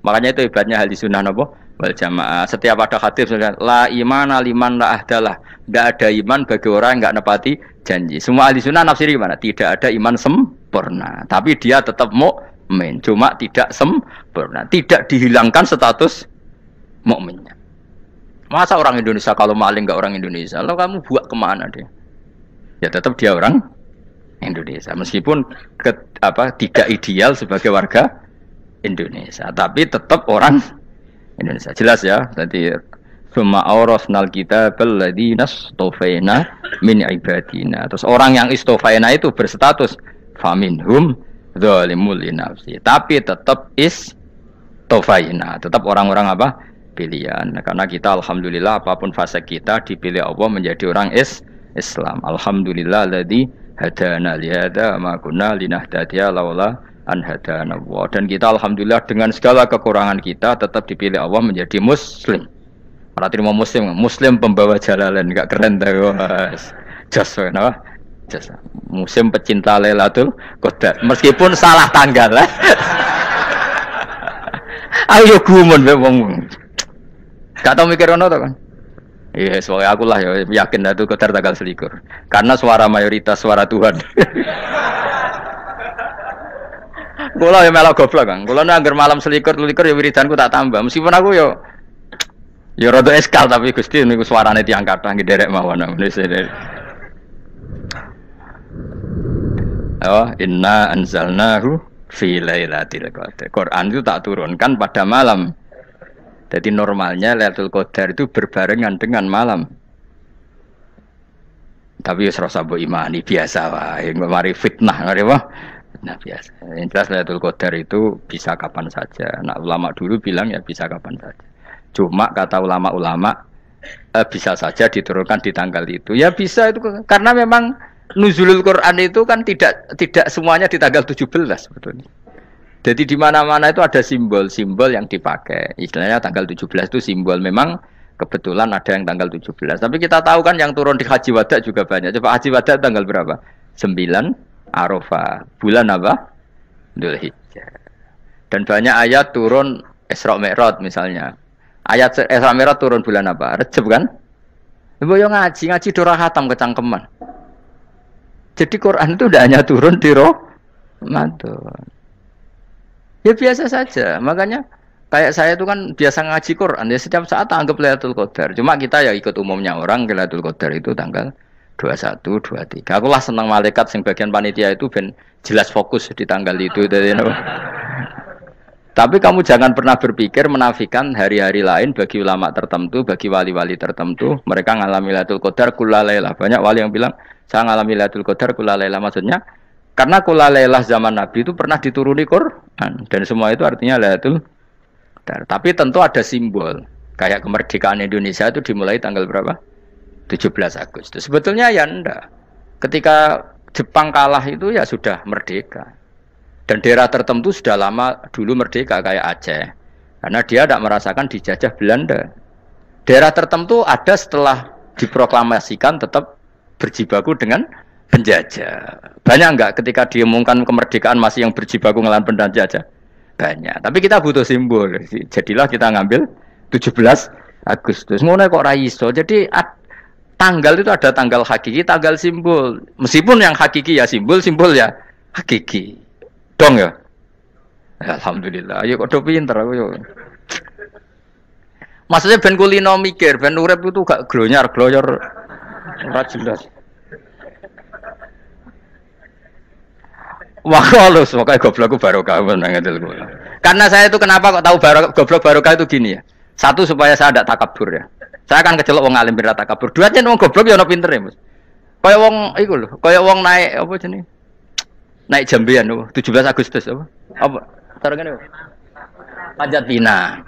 [SPEAKER 1] Makanya itu hebatnya ahli sunnah napa wal jamaah. Setiap ada hadis la imana liman la ahdalah. Tidak ada iman bagi orang yang enggak nepati janji. Semua ahli sunnah nafsiri gimana? Tidak ada iman sempurna, tapi dia tetap mukmin, cuma tidak sempurna. Tidak dihilangkan status mukminnya. Masa orang Indonesia kalau maling enggak orang Indonesia? Lalu kamu buat kemana dia? Ya tetap dia orang Indonesia, meskipun tidak ideal sebagai warga Indonesia, tapi tetap orang Indonesia. Jelas ya. Tadi summa awrasnal kitabal ladzina istofaina min ibadina. Terus orang yang istofaina itu berstatus faminhum zalimul linafsi. Tapi tetap istofaina, tetap orang-orang apa? Pilihan. Karena kita alhamdulillah apapun fase kita dipilih Allah menjadi orang Islam. Alhamdulillah alladzi hadana li hadza ma kunna linahtadiya laula an hadana Allah. Dan kita alhamdulillah dengan segala kekurangan kita tetap dipilih Allah menjadi muslim. Para terima muslim pembawa jalalain, enggak keren dah was. Just no. Just muslim pecinta Lailatul Qadar. Meskipun salah tanggal lah. Ayo gumun be wong. Gak tau mikir ono to kan. Iya, soalnya aku lah ya yakin Lailatul Qadar tanggal 21. Karena suara mayoritas suara Tuhan. Kula ya melok goblok kan. Kula nek anggar malam 21 ya wiridanku tak tambah. Meskipun aku ya rada eskal tapi Gusti niku suarane tiyang kathah nggih derek mawon. Oh, inna anzalnahu fi lailatul qadar. Quran itu tak turunkan pada malam. Jadi normalnya Lailatul Qadar itu berbarengan dengan malam. Tapi wis rasa mbok imani biasa wae, mari fitnah ngene wae. Nah biasa. Yang jelas Lailatul Qadar itu bisa kapan saja. Nah ulama dulu bilang ya bisa kapan saja. Cuma kata ulama-ulama bisa saja diturunkan di tanggal itu. Ya bisa itu karena memang nuzulul Quran itu kan tidak semuanya di tanggal 17 sebetulnya. Jadi di mana-mana itu ada simbol-simbol yang dipakai. Istilahnya tanggal 17 itu simbol. Memang kebetulan ada yang tanggal 17. Tapi kita tahu kan yang turun di Haji Wada juga banyak. Coba Haji Wada tanggal berapa? 9 Arafah. Bulan apa? Dzulhijjah. Dan banyak ayat turun Isra Mi'raj misalnya. Ayat Isra Mi'raj turun bulan apa? Rejab kan? Ibu yang ngaji dorah khatam kecangkeman. Jadi Quran itu tidak hanya turun di Ramadan. Ya biasa saja, makanya kayak saya itu kan biasa ngaji Quran, ya setiap saat anggap Lailatul Qadar. Cuma kita ya ikut umumnya orang, Lailatul Qadar itu tanggal 21, 23. Aku lah senang malaikat sing bagian panitia itu ben jelas fokus di tanggal itu. Tapi kamu jangan pernah berpikir menafikan hari-hari lain bagi ulama tertentu, bagi wali-wali tertentu. Mereka ngalami Lailatul Qadar kullailah. Banyak wali yang bilang, saya ngalami Lailatul Qadar kullailah. Maksudnya karena kulalailah zaman Nabi itu pernah dituruni Quran dan semua itu artinya Lailatul Qadar. Tapi tentu ada simbol. Kayak kemerdekaan Indonesia itu dimulai tanggal berapa? 17 Agustus. Sebetulnya ya enggak. Ketika Jepang kalah itu ya sudah merdeka. Dan daerah tertentu sudah lama dulu merdeka kayak Aceh. Karena dia tidak merasakan dijajah Belanda. Daerah tertentu ada setelah diproklamasikan tetap berjibaku dengan penjajah. Banyak enggak ketika diumumkan kemerdekaan masih yang berjibaku ngelawan penjajah? Banyak. Tapi kita butuh simbol. Jadilah kita ngambil 17 Agustus. Ngono kok ra iso. Jadi tanggal itu ada tanggal hakiki, tanggal simbol. Meskipun yang hakiki ya simbol ya hakiki. Dong ya. Alhamdulillah. Ayo kok pinter aku yo. Maksudnya ben kulino mikir, ben urip itu gak glonyar-glonyor ora jelas. Wah, halus, makanya goblokku barokah menangatil kula. Karena saya itu kenapa kok tahu goblok barokah itu gini ya. Satu supaya saya tidak takabur ya. Saya akan kecelok wong alim berat takabur. Dua aja wong goblok ya ono pintere, Mas. Kaya wong iku lho, kaya wong naik apa jenenge? Naik jambian 17 Agustus apa? Apa? Tarengane. Panjat Pinang.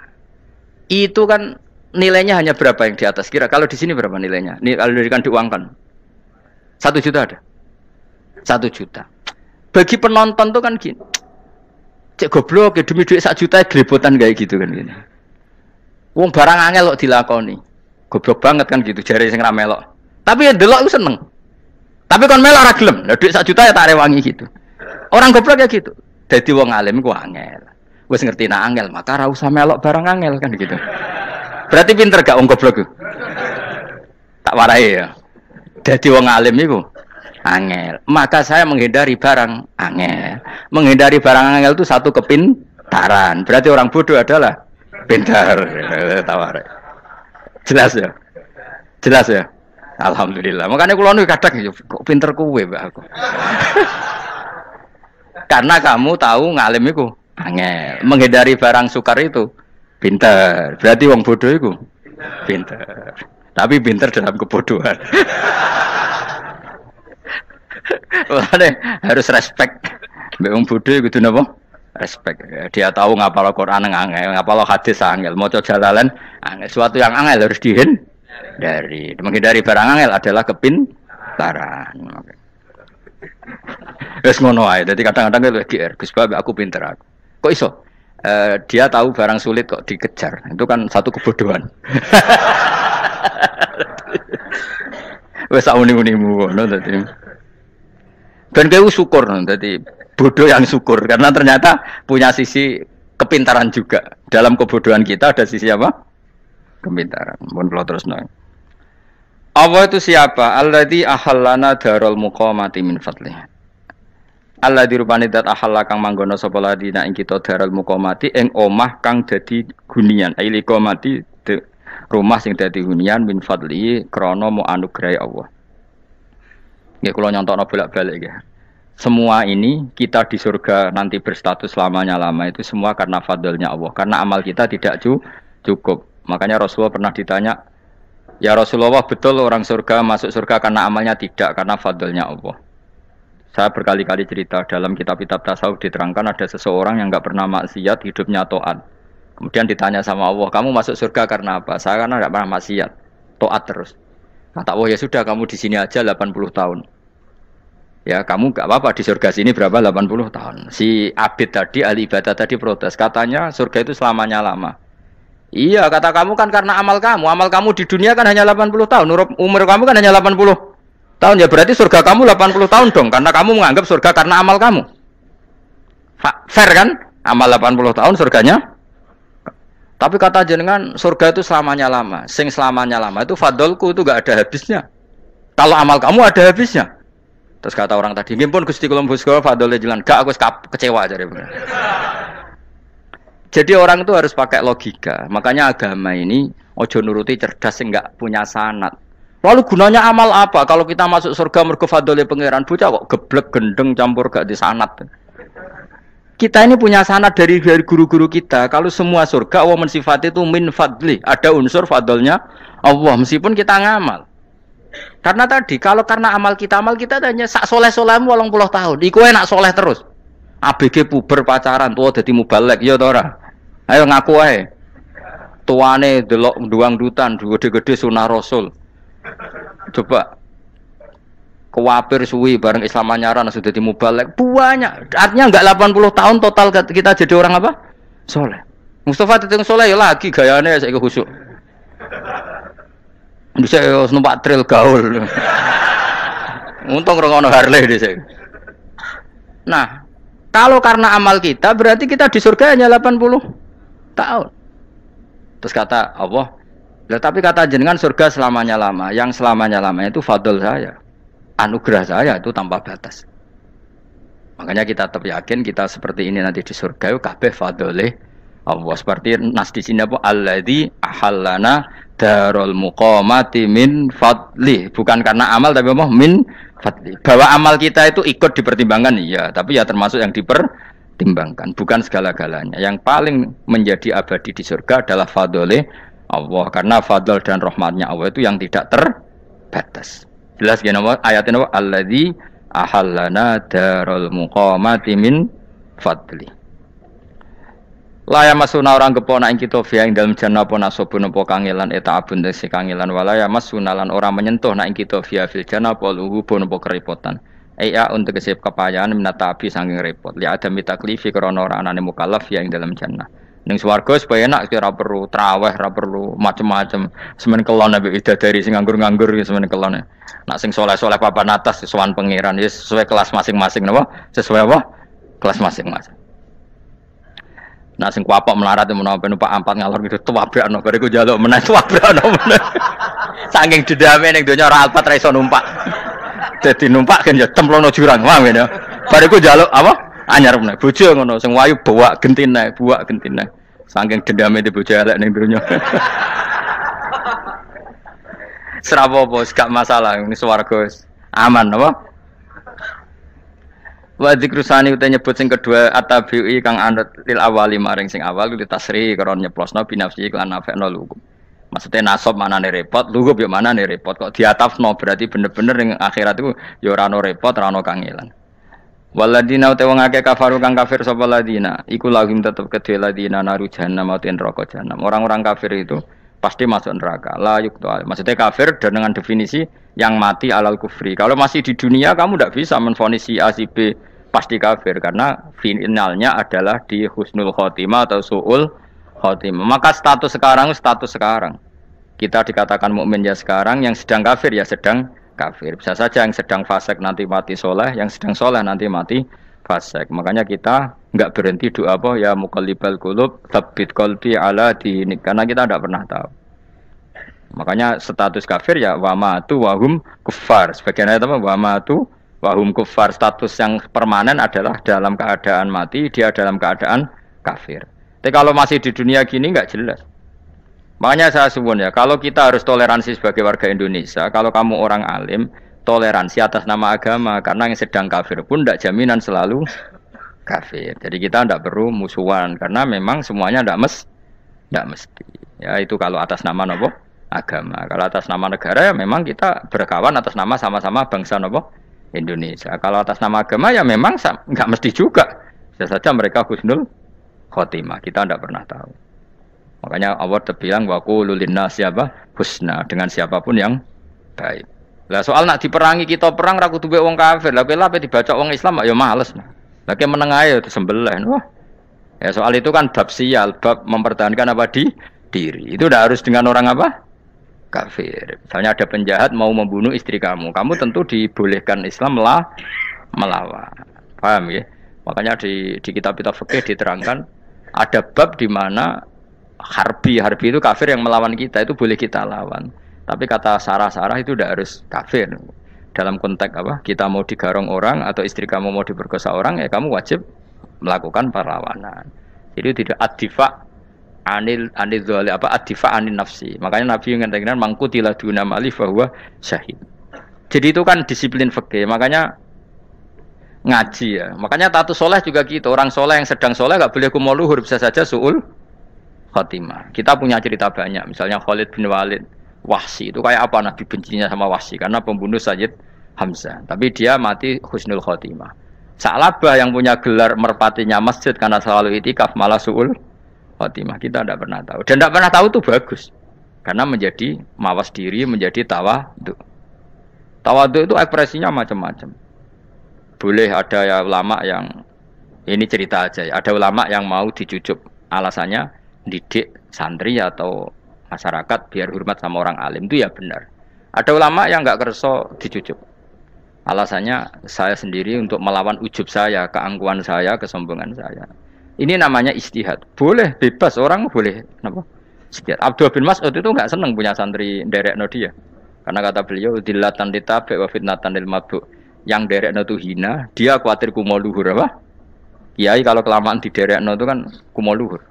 [SPEAKER 1] Itu kan nilainya hanya berapa yang di atas kira? Kalau di sini berapa nilainya? Kalau diberikan diuangkan. 1 juta ada. 1 juta. Bagi penonton tuh kan gini. Cek goblok ya demi duit 1 juta grebotan kayak gitu kan gini. Wong barang angel kok dilakoni. Goblok banget kan gitu jare sing ra melok. Tapi ya delok iku seneng. Tapi kon melok ora gelem. Lah duit 1 juta ya tak rewangi gitu. Orang goblok ya gitu. Dadi wong alim ku angel. Wis ngerti nak angel maka ora usah melok barang angel kan gitu. Berarti pinter gak wong goblok ku? Tak warai ya. Dadi wong alim iku angel. Maka saya menghindari barang angel. Menghindari barang angel itu satu kepintaran. Berarti orang bodoh adalah pintar. Tawar. Jelas ya? Jelas ya? Alhamdulillah. Makanya kula niku kadang kok pinter kowe, Mbak aku. Karena kamu tahu ngalim iku angel. Menghindari barang sukar itu pintar. Berarti wong bodoh iku pintar. Tapi pintar dalam kebodohan. Harus respect. Mbak wong bodoh gitu napa? Respect. Dia tahu ngapal Quran angel, ngapal hadis angel, maca jalalan angel. Suatu yang angel harus dihindari. Menghindari barang angel adalah kepintaran. Wes ngono ae. Dadi kadang-kadang lu GR, Gus Bab aku pinter aku. Kok iso? Dia tahu barang sulit kok dikejar. Itu kan satu kebodohan. Wes sak uni-unimu ngono dadi. Ben kowe syukur dadi bodoh yang syukur karena ternyata punya sisi kepintaran juga. Dalam kebodohan kita ada sisi apa? Kepintaran. Mun kula terusno. Allah itu siapa? Alladzi ahallana darul muqamati min fadlih. Allah dirupani dat ahalla kang manggono sapa ladina ing kita daral muqamati ing omah kang dadi hunian aili qamati rumah sing dadi hunian min fadli krana mu anugrahe Allah. Nggih kula nyontokno bolak-balik nggih. Semua ini kita di surga nanti berstatus lamanya-lama itu semua karena fadlnya Allah. Karena amal kita tidak cukup. Makanya Rasulullah pernah ditanya, "Ya Rasulullah, betul orang surga masuk surga karena amalnya tidak karena fadlnya Allah?" Saya berkali-kali cerita dalam kitab-kitab tasawuf diterangkan ada seseorang yang enggak pernah maksiat, hidupnya taat. Kemudian ditanya sama Allah, "Kamu masuk surga karena apa?" "Saya karena enggak pernah maksiat, taat terus." Kata Allah, "Ya sudah, kamu di sini aja 80 tahun." Ya, kamu enggak apa-apa di surga sini berapa 80 tahun. Si Abid tadi, ahli ibadah tadi protes, katanya surga itu selamanya lama. Iya, kata kamu kan karena amal kamu. Amal kamu di dunia kan hanya 80 tahun. Umur kamu kan hanya 80 tahun, ya berarti surga kamu 80 tahun dong, karena kamu menganggap surga karena amal kamu. Fair kan? Amal 80 tahun surganya. Tapi kata jenengan surga itu selamanya lama. Sing selamanya lama itu fadolku itu gak ada habisnya. Kalau amal kamu ada habisnya. Terus kata orang tadi, "Nggih Gusti kula mbusga fadole jalan." Gak, aku kecewa jare. Jadi orang itu harus pakai logika. Makanya agama ini ojo nuruti cerdas sing gak punya sanad. Lalu gunanya amal apa? Kalau kita masuk surga mergo fadhole pangeran, bocah kok geblek gendeng campur gak disanad. Kita ini punya sanad dari guru-guru kita. Kalau semua surga Allah mensifati itu min fadli, ada unsur fadlnya Allah meskipun kita ngamal. Karena tadi kalau karena amal kita hanya sak soleh-solehmu 80 tahun. Iku enak soleh terus. ABG puber pacaran tua dadi mubalek ya ta ora? Ayo ngaku ae. Tuane delok duang-dutan, gede-gede sunah Rasul. Coba kewapir suwi bareng Islam anyaran sudah dimubalek banyak. Artinya enggak 80 tahun total kita jadi orang apa? Soleh. Mustafa teteng soleh ya lagi gayane saiki khusuk. Bisa numpak trail gaul. Untung ngrungokno Harley dhisik. Nah, kalau karena amal kita berarti kita di surga hanya 80 tahun. Terus kata Allah, tapi kata jenengan surga selamanya lama. Yang selamanya lama itu fadl saya. Anugerah saya itu tanpa batas. Makanya kita tetap yakin kita seperti ini nanti di surga itu kabeh fadlih Allah. Seperti nas di sini apa? Alladzi ahallana darul muqamati min fadli. Bukan karena amal tapi apa? Min fadli. Bahwa amal kita itu ikut dipertimbangkan iya, tapi ya termasuk yang dipertimbangkan, bukan segala-galanya. Yang paling menjadi abadi di surga adalah fadlih Allah, karena fadl dan rahmatnya Allah itu yang tidak terbatas. Jelas gini ayatnya apa? Alladzi ahallana darul muqamati min fadli. Laya masuna orang kepona ing kita via ing dalam jannah pona sobun apa kangelan eta abun desi kangelan walaya masuna lan orang menyentuh nak ing kita via fil jannah poluhu pun apa kerepotan. Aya untuk kesip kepayahan minata api saking repot. Li ada mitaklifi krana ora anane mukallaf via ing dalam jannah. Ning swarga supaya enak ora perlu traweh, ora perlu macam-macam. Semen kelon ambek widadari sing nganggur-nganggur semen kelon. Nak sing saleh-saleh papan atas sowan pangeran ya sesuai kelas masing-masing napa? Sesuai apa? Kelas masing-masing. Nah sing kuapok melarat menawa numpak ampat ngalor gitu tuwabrakno bariku njaluk meneh tuwabrakno meneh. Saking dendame ning donya ora alpat ra iso numpak. Dadi numpak kan ya templono jurang wae ya. Bariku njaluk apa? Anyar meneh bojo ngono sing wayu buak gentine. Saking dendame di bojo elek ning donya. Serapopo gak masalah ini swarga aman apa? Wa dzikrusani uta nyebut sing kedua atabi'i kang anut lil awali maring sing awal kudu tasri karo nyeplosno binafsi lan nafekno lugu. Maksudnya nasab manane repot, lugu yo manane repot kok diatafno berarti bener-bener ning akhirat iku ya ora ono repot, ora ono kangelan. Waladina uta wong akeh kafaru kang kafir sapa ladina iku lahum tetep kedhe ladina naru jahannam aten neraka jahannam. Orang-orang kafir itu pasti masuk neraka. La yuqtal. Maksudnya kafir dan dengan definisi yang mati alal kufri. Kalau masih di dunia kamu tidak bisa menvonis si A si B pasti kafir karena finalnya adalah di husnul khotimah atau suul khotimah. Maka status sekarang. Kita dikatakan mukmin ya sekarang, yang sedang kafir ya sedang kafir. Bisa saja yang sedang fasik nanti mati soleh, yang sedang soleh nanti mati fasik. Makanya kita enggak berhenti doa apa ya muqallibal qulub tsabbit qalbi ala dinik, karena kita tidak pernah tahu. Makanya status kafir ya wamatu wahum kufar. Sebagian ayat apa wamatu wahum kufar, status yang permanen adalah dalam keadaan mati, dia dalam keadaan kafir. Tapi kalau masih di dunia gini enggak jelas. Makanya saya suwun ya, kalau kita harus toleransi sebagai warga Indonesia, kalau kamu orang alim, toleransi atas nama agama, karena yang sedang kafir pun tidak jaminan selalu kafir. Jadi kita tidak perlu musuhan, karena memang semuanya tidak mesti. Ya itu kalau atas nama nopo agama. Kalau atas nama negara ya memang kita berkawan atas nama sama-sama bangsa nopo Indonesia. Kalau atas nama agama ya memang nggak mesti juga. Bisa saja mereka husnul khotimah. Kita tidak pernah tahu. Makanya Allah terbilang wa qulu linnas siapa husna, dengan siapapun yang baik. Lah soal nak diperangi kita perang ra kudu wong kafir. Lah kowe lape dibaca wong Islam ya males. Lah ki meneng ae disembelih. Wah. Ya soal itu kan bab sial, bab mempertahankan apa diri. Itu udah harus dengan orang apa? Kafir. Misalnya ada penjahat mau membunuh istri kamu tentu dibolehkan Islam melawan. Paham ya? Makanya di kitab-kitab fikih diterangkan ada bab di mana harbi itu kafir yang melawan kita itu boleh kita lawan. Tapi kata sarah itu tidak harus kafir. Dalam konteks apa? Kita mau digarong orang atau istri kamu mau diperkosa orang, ya kamu wajib melakukan perlawanan. Jadi tidak adifa anil dzali apa adifa anil nafsi. Makanya Nabi mengatakan mangkutila duna mali bahwa syahid. Jadi itu kan disiplin fikih. Makanya ngaji ya. Makanya tatu soleh juga gitu. Orang soleh yang sedang soleh enggak boleh kumuluhur, bisa saja suul khotimah. Kita punya cerita banyak. Misalnya Khalid bin Walid, Wahsy itu kayak apa Nabi bencinya sama Wahsy karena pembunuh Sayyid Hamzah. Tapi dia mati husnul khotimah. Sa'labah yang punya gelar merpatinya masjid karena selalu itikaf malah suul khotimah. Kita tidak pernah tahu. Dan tidak pernah tahu itu bagus. Karena menjadi mawas diri, menjadi tawadhu. Tawadhu itu ekspresinya macam-macam. Boleh ada ya ulama yang ini cerita aja ya. Ada ulama yang mau dicucuk. Alasannya didik santri atau masyarakat biar hormat sama orang alim, itu ya benar. Ada ulama yang enggak kerso dicucuk. Alasannya saya sendiri untuk melawan ujub saya, keangkuhan saya, kesombongan saya. Ini namanya istihad. Boleh, bebas, orang boleh. Kenapa? Istihad. Abdul bin Mas'ud itu enggak senang punya santri nderekno dia. Karena kata beliau, dillatan litabe wa fitnatan lil mabuk. Yang nderekno itu hina, dia khawatir kumo luhur apa? Kiai kalau kelamaan di nderekno itu kan kumo luhur.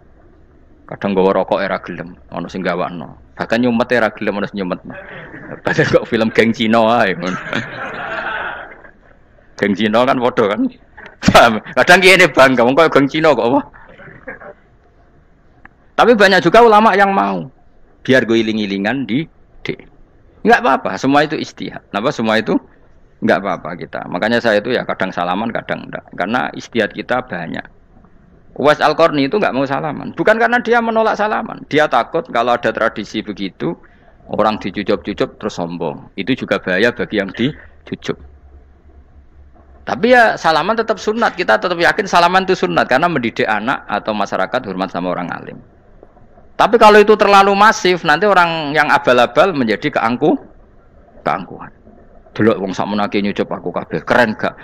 [SPEAKER 1] Kadang gawa rokok era gelem, ono sing gawakno. Bahkan nyumet era gelem ono sing nyumet. Padahal kok film geng Cina ae ngono. Geng Cina kan padha kan. Kadang kene bangga wong kok geng Cina kok apa. Tapi banyak juga ulama yang mau biar gue iling-ilingan di enggak apa-apa, semua itu istihad. Kenapa semua itu enggak apa-apa kita. Makanya saya itu ya kadang salaman, kadang enggak. Karena istihad kita banyak. Uwais Al-Qarni itu enggak mau salaman. Bukan karena dia menolak salaman. Dia takut kalau ada tradisi begitu, orang dicucup-cucup terus sombong. Itu juga bahaya bagi yang dicucup. Tapi ya salaman tetap sunat. Kita tetap yakin salaman itu sunat. Karena mendidik anak atau masyarakat hormat sama orang alim. Tapi kalau itu terlalu masif, nanti orang yang abal-abal menjadi keangkuhan. Delok wong sakmenake nyucup aku kabeh. Keren gak?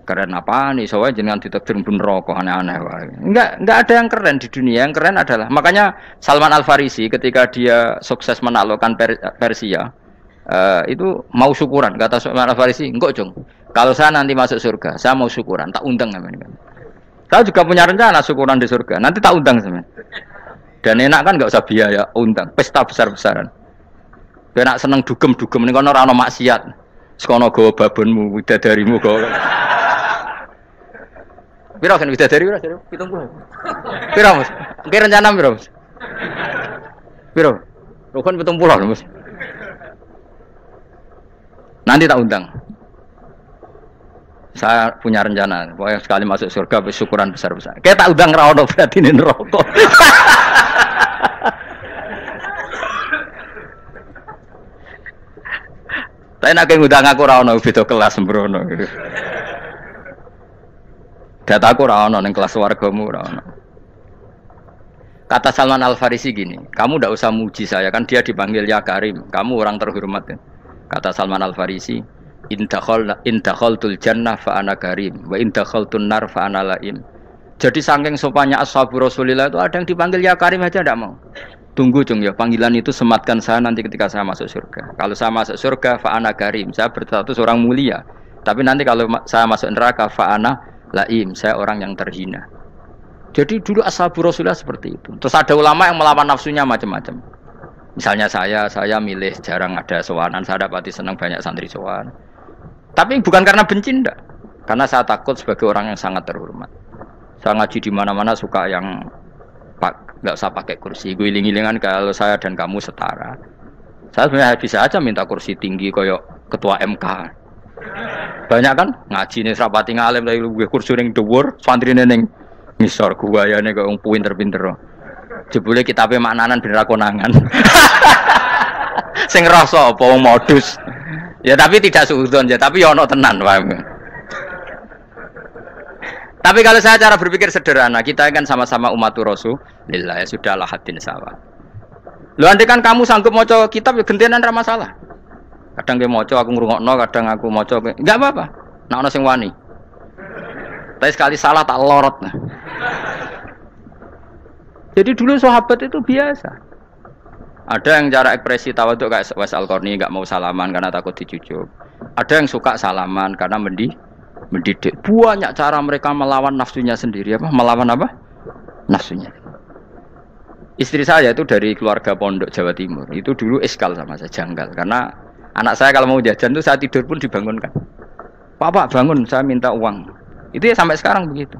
[SPEAKER 1] Keren apa nih? Soalnya jenengan ditakdir pun rokok aneh-aneh. Enggak ada yang keren di dunia. Yang keren adalah makanya Salman Al Farisi ketika dia sukses menaklukkan Persia itu mau syukuran. Kata Salman Al Farisi, enggak Jong. Kalau saya nanti masuk surga, saya mau syukuran. Tak undang namanya. Saya juga punya rencana syukuran di surga. Nanti tak undang sama. Dan enak kan enggak usah biaya undang. Pesta besar-besaran. Enak seneng dugem-dugem ning kono ora ono maksiat. Sekono gawa babonmu, widadarimu gawa. Piro kan widadari piro? 70. Piro, Mas? Ki rencana piro, Mas? Piro? Rukun 70, Mas. Nanti tak undang. Saya punya rencana, pokoknya sekali masuk surga bersyukuran besar-besar. Kayak tak undang ra ono berarti ning neraka. Tapi nek ngundang aku ora ono beda kelas sembrono. Dataku ora ono ning kelas wargamu ora ono. Kata Salman Al-Farisi gini, kamu tidak usah muji saya, kan dia dipanggil ya Karim, kamu orang terhormat. Kata Salman Al-Farisi, in dakhaltul jannah fa ana karim, wa in dakhaltun nar fa ana laim. Jadi saking sopannya ashabu Rasulillah itu ada yang dipanggil ya Karim aja tidak mau. Tunggu cung ya, panggilan itu sematkan saya nanti ketika saya masuk surga. Kalau saya masuk surga fa ana karim, saya berstatus orang mulia. Tapi nanti kalau saya masuk neraka fa ana laim, saya orang yang terhina. Jadi dulu ashabu Rasulullah seperti itu. Terus ada ulama yang melawan nafsunya macam-macam. Misalnya saya milih jarang ada sowanan, saya dapati senang banyak santri sowan. Tapi bukan karena benci enggak. Karena saya takut sebagai orang yang sangat terhormat. Saya ngaji di mana-mana suka yang enggak usah pakai kursi. Guling-gilingan kalau saya dan kamu setara. Saya sebenarnya bisa aja minta kursi tinggi koyok ketua MK. Banyak kan ngaji nih serapati ngalim dari kursi ning dhuwur, santri ning misor guayane kok wong pinter-pinter. Jebule kitabe maknanan bener konangan. Sing rasa apa wong modus. Ya tapi tidak suudzon ya, tapi ya ono tenan, paham. Tapi kalau saya cara berpikir sederhana, kita kan sama-sama umatur Rasulullah, ya sudahlah hadin sawa. Lho andai kan kamu sanggup maca kitab ya gentenan ra masalah. Kadang ge maca aku ngrungokno, kadang aku maca enggak apa-apa. Nek ana sing wani. Tapi sekali salah tak lorot. Jadi dulu sahabat itu biasa. Ada yang cara ekspresi tawaduk kayak Wais Al-Qarni enggak mau salaman karena takut dicucuk. Ada yang suka salaman karena mendidik. Banyak cara mereka melawan nafsunya sendiri. Melawan apa? Nafsunya. Istri saya itu dari keluarga pondok Jawa Timur. Itu dulu eskal sama saya, janggal. Karena anak saya kalau mau jajan tuh saya tidur pun dibangunkan. Pak bangun, saya minta uang. Itu ya sampai sekarang begitu.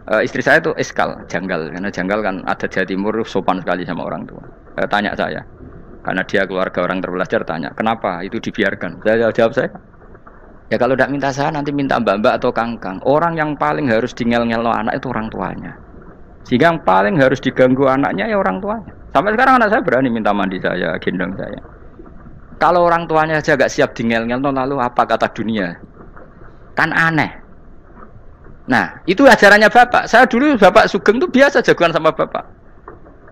[SPEAKER 1] Istri saya itu eskal, janggal. Karena janggal kan ada Jawa Timur sopan sekali sama orang tua. Tanya saya, karena dia keluarga orang terpelajar, tanya, kenapa itu dibiarkan? Saya jawab saya, ya kalau tidak minta saya, nanti minta mbak-mbak atau kangkang. Orang yang paling harus dingel-ngel anak itu orang tuanya. Sehingga yang paling harus diganggu anaknya ya orang tuanya. Sampai sekarang anak saya berani minta mandi saya, gendong saya. Kalau orang tuanya saja gak siap dingel-ngel, lalu apa kata dunia? Kan aneh. Nah, itu ajarannya bapak. Saya dulu bapak Sugeng itu biasa jagoan sama bapak.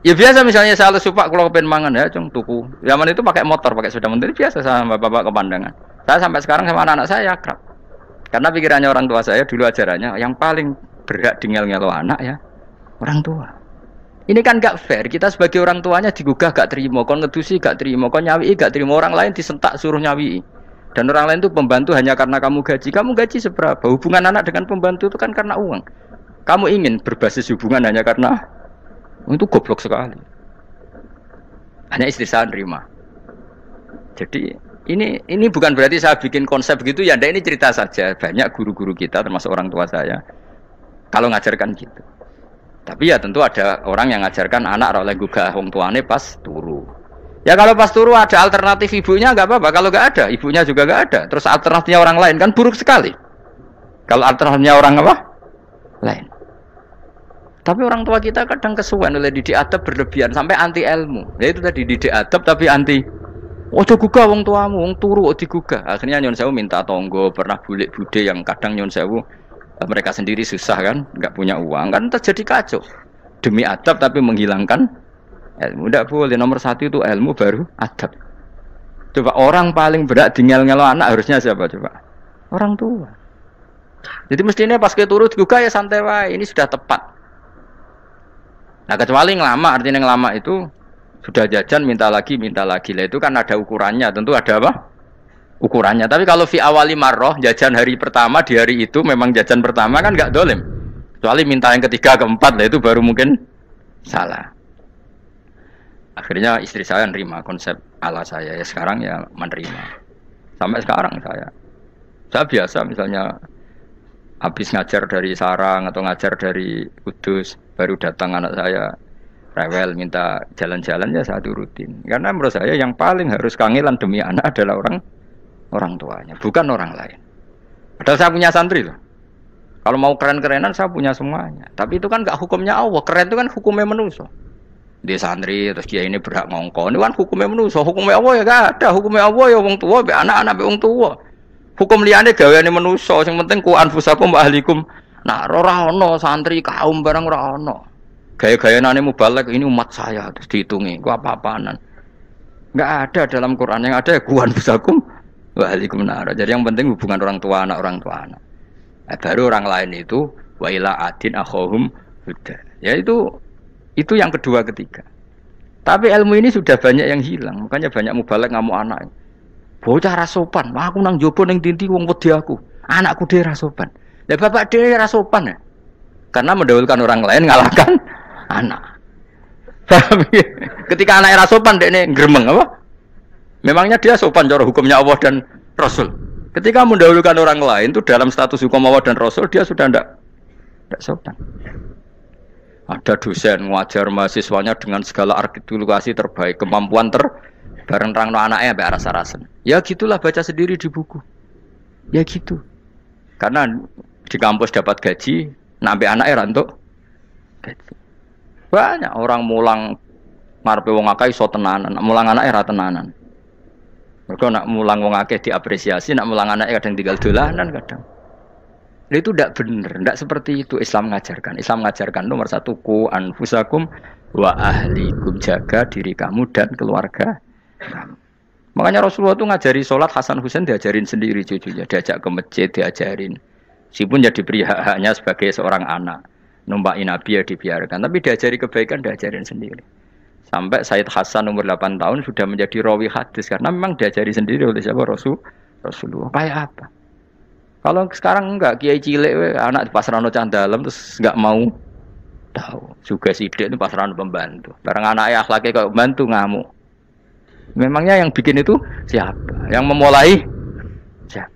[SPEAKER 1] Ya biasa misalnya saya supak kalau kepen mangan ya, cung tuku. Zaman itu pakai motor, pakai sepeda motor biasa sama bapak ke pandangan. Saya sampai sekarang sama anak-anak saya akrab. Karena pikirannya orang tua saya dulu ajarannya yang paling berhak dingel-ngelo anak ya orang tua. Ini kan gak fair. Kita sebagai orang tuanya digugah gak terima, kon ngedusi gak terima, kon nyawi gak terima, orang lain disentak suruh nyawi. Dan orang lain itu pembantu hanya karena kamu gaji seberapa? Hubungan anak dengan pembantu itu kan karena uang. Kamu ingin berbasis hubungan hanya karena itu goblok sekali. Hanya istri saya nerima. Jadi ini bukan berarti saya bikin konsep begitu ya. Ini cerita saja. Banyak guru-guru kita termasuk orang tua saya kalau ngajarkan gitu. Tapi ya tentu ada orang yang ngajarkan anak oleh gugah wong tuane pas turu. Ya kalau pas turu ada alternatif ibunya nggak apa-apa. Kalau nggak ada, ibunya juga nggak ada. Terus alternatifnya orang lain kan buruk sekali. Kalau alternatifnya orang apa? Lain. Tapi orang tua kita kadang kesuwen oleh didik adab berlebihan sampai anti ilmu. Ya itu tadi didik adab tapi anti. Ojo gugah wong tuamu, wong turu ojo digugah. Akhirnya nyon sewu minta tonggo, pernah bulik bude yang kadang nyon sewu mereka sendiri susah kan, nggak punya uang kan terjadi kacau. Demi adab tapi menghilangkan ilmu. Tidak boleh, nomor satu itu ilmu baru adab. Coba orang paling berat dingel-ngelo anak harusnya siapa coba? Orang tua. Jadi mestinya pas ke turu digugah ya santai wae, ini sudah tepat. Nah kecuali ngelama, artinya ngelama itu sudah jajan minta lagi lah itu kan ada ukurannya, tentu ada apa? Ukurannya. Tapi kalau fi awali marroh jajan hari pertama di hari itu memang jajan pertama kan nggak dolim. Kecuali minta yang ketiga keempat lah itu baru mungkin salah. Akhirnya istri saya nerima konsep ala saya ya sekarang ya menerima. Sampai sekarang saya biasa misalnya habis ngajar dari Sarang atau ngajar dari Kudus baru datang anak saya rewel minta jalan-jalan ya saya turutin. Karena menurut saya yang paling harus kangelan demi anak adalah orang tuanya, bukan orang lain. Padahal saya punya santri loh. Kalau mau keren-kerenan saya punya semuanya. Tapi itu kan gak hukumnya Allah. Keren itu kan hukumnya manusia. Di santri terus dia ini berhak ngongkon. Ini kan hukumnya manusia, hukumnya Allah ya gak ada, hukumnya Allah ya wong tua, be anak-anak be wong tua. Hukum liyane gaweane manusia, sing penting ku anfusakum wa ahlikum. Nah, ora ono santri kaum barang ora ono. Gaya-gayaane mubalek ini umat saya terus dihitungi, ku apa-apaanan. Enggak ada dalam Quran, yang ada ya ku anfusakum wa ahlikum nar. Jadi yang penting hubungan orang tua anak. Nah, baru orang lain itu wa ila adin akhahum huda. Ya itu yang kedua ketiga. Tapi ilmu ini sudah banyak yang hilang, makanya banyak mubalek ngamuk anak. Bocah rasopan, aku nang jopo ning tinti wong wedi aku. Anakku dhewe rasopan. Lah bapak dhewe rasopan ya. Karena mendahulukan orang lain ngalahkan anak. Ketika anaknya rasopan dekne gremeng apa? Memangnya dia sopan cara hukumnya Allah dan Rasul. Ketika mendahulukan orang lain itu dalam status hukum Allah dan Rasul dia sudah tidak sopan. Ada dosen ngajar mahasiswanya dengan segala artikulasi terbaik, kemampuan bareng rangno anaknya sampai rasa-rasen. Ya gitulah baca sendiri di buku. Ya gitu. Karena di kampus dapat gaji, nampe anaknya rantuk gaji. Banyak orang mulang ngarepe wong akeh iso tenanan, mulang anaknya ra tenanan. Mergo nak mulang wong akeh diapresiasi, nak mulang anaknya kadang tinggal dolanan kadang. Itu tidak benar, tidak seperti itu Islam mengajarkan. Islam mengajarkan nomor satu ku anfusakum wa ahlikum, jaga diri kamu dan keluarga kamu. Makanya Rasulullah itu ngajari sholat, Hasan Husain diajarin sendiri cucunya, diajak ke masjid diajarin. Meskipun jadi beri hak-haknya sebagai seorang anak, numpakin Nabi ya dibiarkan, tapi diajari kebaikan diajarin sendiri. Sampai Sayyid Hasan umur 8 tahun sudah menjadi rawi hadis karena memang diajari sendiri oleh siapa Rasulullah. Kayak apa? Kalau sekarang enggak, kiai cilik anak di pasrano candalem terus enggak mau tahu. Juga sidik itu pasrano pembantu. Barang anaknya akhlaknya kayak pembantu ngamuk. Memangnya yang bikin itu siapa? Yang memulai siapa?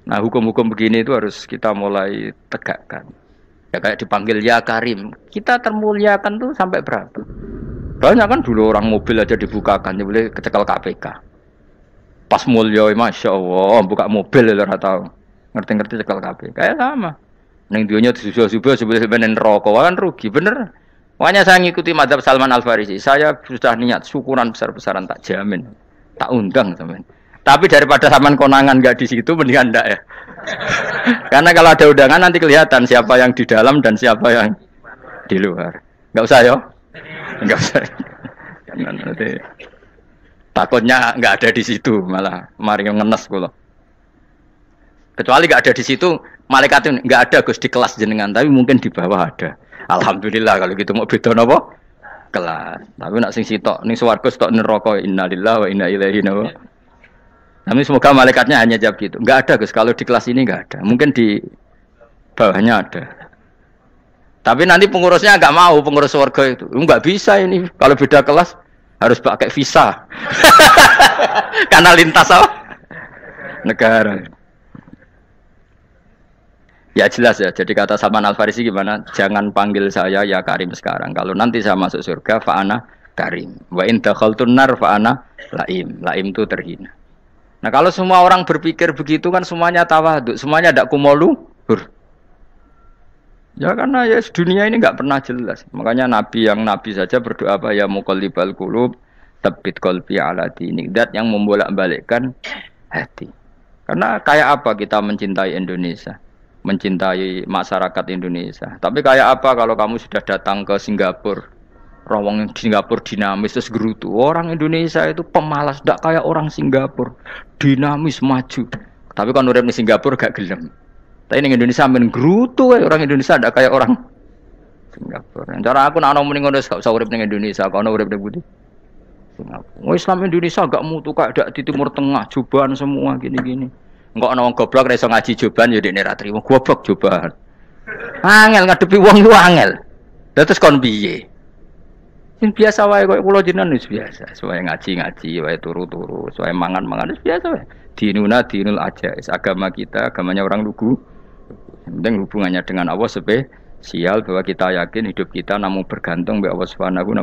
[SPEAKER 1] Nah, hukum-hukum begini itu harus kita mulai tegakkan. Ya kayak dipanggil ya Karim. Kita termuliakan tuh sampai berapa? Banyak kan dulu orang mobil aja dibukakan, dia boleh kecekel KPK. Pas mulia, masya Allah, buka mobil ya tahu, ngerti-ngerti cekel KPK. Kayak sama. Neng dunia disusul-susul sebelum rokok kan rugi, bener. Makanya saya ngikuti madzhab Salman Al Farisi. Saya sudah niat syukuran besar-besaran tak jamin, tak undang teman. Tapi daripada saman konangan nggak di situ, mendingan ndak ya. Karena kalau ada undangan nanti kelihatan siapa yang di dalam dan siapa yang di luar. Nggak usah yo, nggak usah. Nanti takutnya nggak ada di situ, malah mari ngenes kula. Kecuali nggak ada di situ, malaikat itu nggak ada Gus di kelas jenengan, tapi mungkin di bawah ada. Alhamdulillah kalau gitu mau beda napa? Kelas. Tapi nak sing sitok ning swarga sitok neraka, innalillahi wa inna ilaihi raji'un. Tapi semoga malaikatnya hanya jawab gitu. Nggak ada Gus, kalau di kelas ini nggak ada. Mungkin di bawahnya ada. Tapi nanti pengurusnya nggak mau, pengurus swarga itu. Nggak bisa ini, kalau beda kelas harus pakai visa. Karena lintas apa? Negara. Ya jelas ya, jadi kata Salman Al Farisi gimana? Jangan panggil saya ya Karim sekarang. Kalau nanti saya masuk surga, fa'ana Karim. Wa in dakhaltun nar fa'ana Laim. Laim itu terhina. Nah kalau semua orang berpikir begitu kan semuanya tawadhu, semuanya ada kumoluhur. Ya karena ya dunia ini nggak pernah jelas. Makanya Nabi saja berdoa apa ya muqallibal qulub, tsabbit qalbi ala dinik. Dat yang membolak-balikkan hati. Karena kayak apa kita mencintai Indonesia? Mencintai masyarakat Indonesia. Tapi kayak apa kalau kamu sudah datang ke Singapura, orang Singapura dinamis terus gerutu. Orang Indonesia itu pemalas, tidak kayak orang Singapura, dinamis maju. Tapi kan urip di Singapura gak gelem. Tapi di Indonesia men gerutu, orang Indonesia tidak kayak orang Singapura. Cara aku nak ngomong ngono gak usah urip di Indonesia, kalau urip di Budi. Singapura. Islam Indonesia gak mutu kayak di Timur Tengah, jubahan semua gini-gini. Enggak ana wong goblok ra iso ngaji joban ya dekne ra trimo goblok joban. Angel ngadepi wong iku angel. Lah terus kon piye? Sing biasa wae koyo kula jenengan wis biasa. Soale ngaji-ngaji wae turu-turu, soale mangan-mangan wis biasa wae. Dinul ajais. Agama kita, agamanya orang lugu. Yang penting hubungannya dengan Allah spesial bahwa kita yakin hidup kita namun bergantung kepada Allah Subhanahu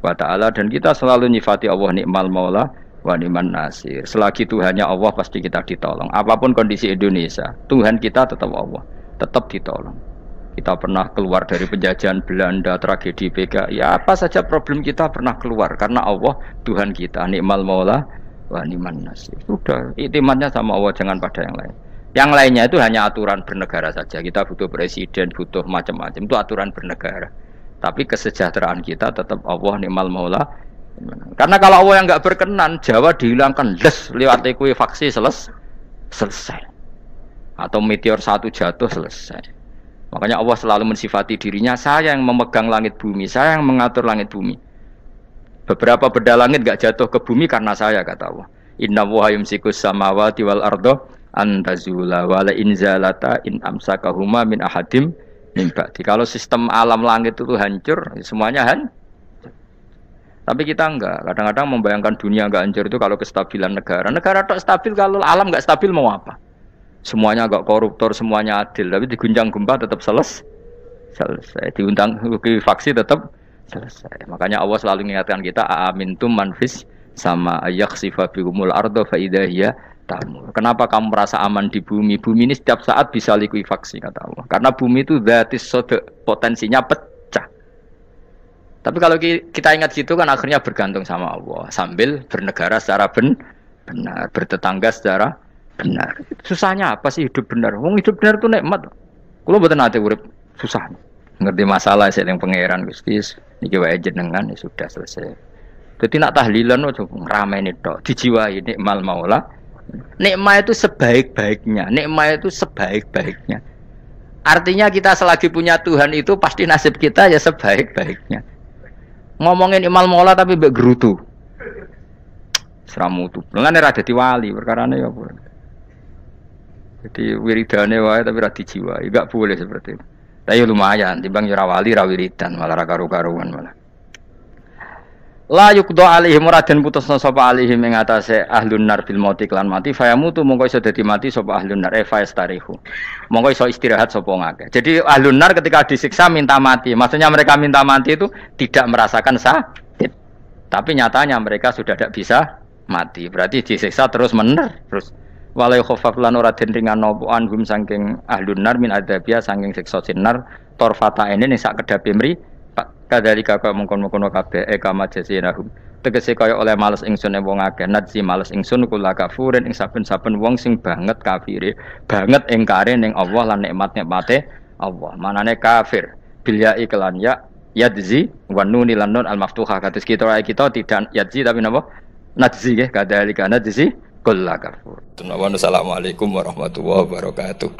[SPEAKER 1] wa taala dan kita selalu nyifati Allah nikmal maula wa ni'man nasir. Selagi Tuhannya Allah pasti kita ditolong. Apapun kondisi Indonesia, Tuhan kita tetap Allah, tetap ditolong. kita pernah keluar dari penjajahan Belanda, tragedi PKI, ya apa saja problem kita pernah keluar karena Allah Tuhan kita, nikmal maula wa ni'man nasir. Sudah, iktimatnya sama Allah, jangan pada yang lain. Yang lainnya itu hanya aturan bernegara saja. Kita butuh presiden, butuh macam-macam, itu aturan bernegara. Tapi kesejahteraan kita tetap Allah nikmal maula. Karena kalau Allah yang enggak berkenan, Jawa dihilangkan les lewat likuifaksi selesai. Atau meteor satu jatuh selesai. Makanya Allah selalu mensifati dirinya, saya yang memegang langit bumi, saya yang mengatur langit bumi. Beberapa benda langit enggak jatuh ke bumi karena saya, kata Allah. Inna wa yumsikus samawati wal ardo antazula wala inzalata in amsakahuma min ahadim min ba'di. Kalau sistem alam langit itu hancur, semuanya Tapi kita enggak. Kadang-kadang membayangkan dunia enggak hancur itu kalau kestabilan negara. Negara tak stabil, kalau alam enggak stabil mau apa? Semuanya agak koruptor, semuanya adil, tapi diguncang gempa tetap selesai. Diundang faksi tetap selesai. Makanya Allah selalu mengingatkan kita, aamintum manfis sama yakhsifa bihumul ardo fa idza hiya tamur. Kenapa kamu merasa aman di bumi? Bumi ini setiap saat bisa likuifaksi, kata Allah. Karena bumi itu dzatis sodok, potensinya pecah. Tapi kalau kita ingat gitu kan akhirnya bergantung sama Allah sambil bernegara secara benar, bertetangga secara benar. Susahnya apa sih hidup benar? Wong hidup benar itu nikmat. Kulo mboten nate urip susah. Ngerti masalah sing pangeran Gusti niki wae jenengan ya sudah selesai. Dadi nak tahlilan ojo ngrameni tok, dijiwai nikmal maula. Nikmat itu sebaik-baiknya. Nikmat itu sebaik-baiknya. Artinya kita selagi punya Tuhan itu pasti nasib kita ya sebaik-baiknya. Ngomongin nikmal maula tapi mbek gerutu. Seramutu. Lengane ra dadi wali perkarane ya apa. Jadi wiridane wae tapi ra dijiwai, enggak boleh seperti itu. Tapi lumayan, timbang ora wali ra wiridan malah ra karu-karuan malah. La yuqda alaihim raden putusna sapa alaihim ing atase ahlun nar bil mauti lan mati fayamutu mongko iso dadi mati sapa ahlun nar fayastarihu. Mongko iso istirahat sapa ngake. Jadi ahlun nar ketika disiksa minta mati. Maksudnya mereka minta mati itu tidak merasakan sakit. Tapi nyatanya mereka sudah tidak bisa mati. Berarti disiksa terus terus walai khofaf lan ora den ringan napa anhum saking ahlun nar min adzabia saking siksa sinar torfata ini ning sak kedape mri kadalika kaya mungkon-mungkon kabeh kama jasinahum tegese kaya oleh males ingsun wong akeh nadzi males ingsun kula kafurin ing saben-saben wong sing banget kafire banget ingkare ning Allah lan nikmat-nikmate Allah manane kafir bil ya iklan ya yadzi wa nun lan nun al maftuhah kados kita tidak yadzi tapi napa nadzi nggih kadalika nadzi kulla kafur. Assalamualaikum warahmatullahi wabarakatuh.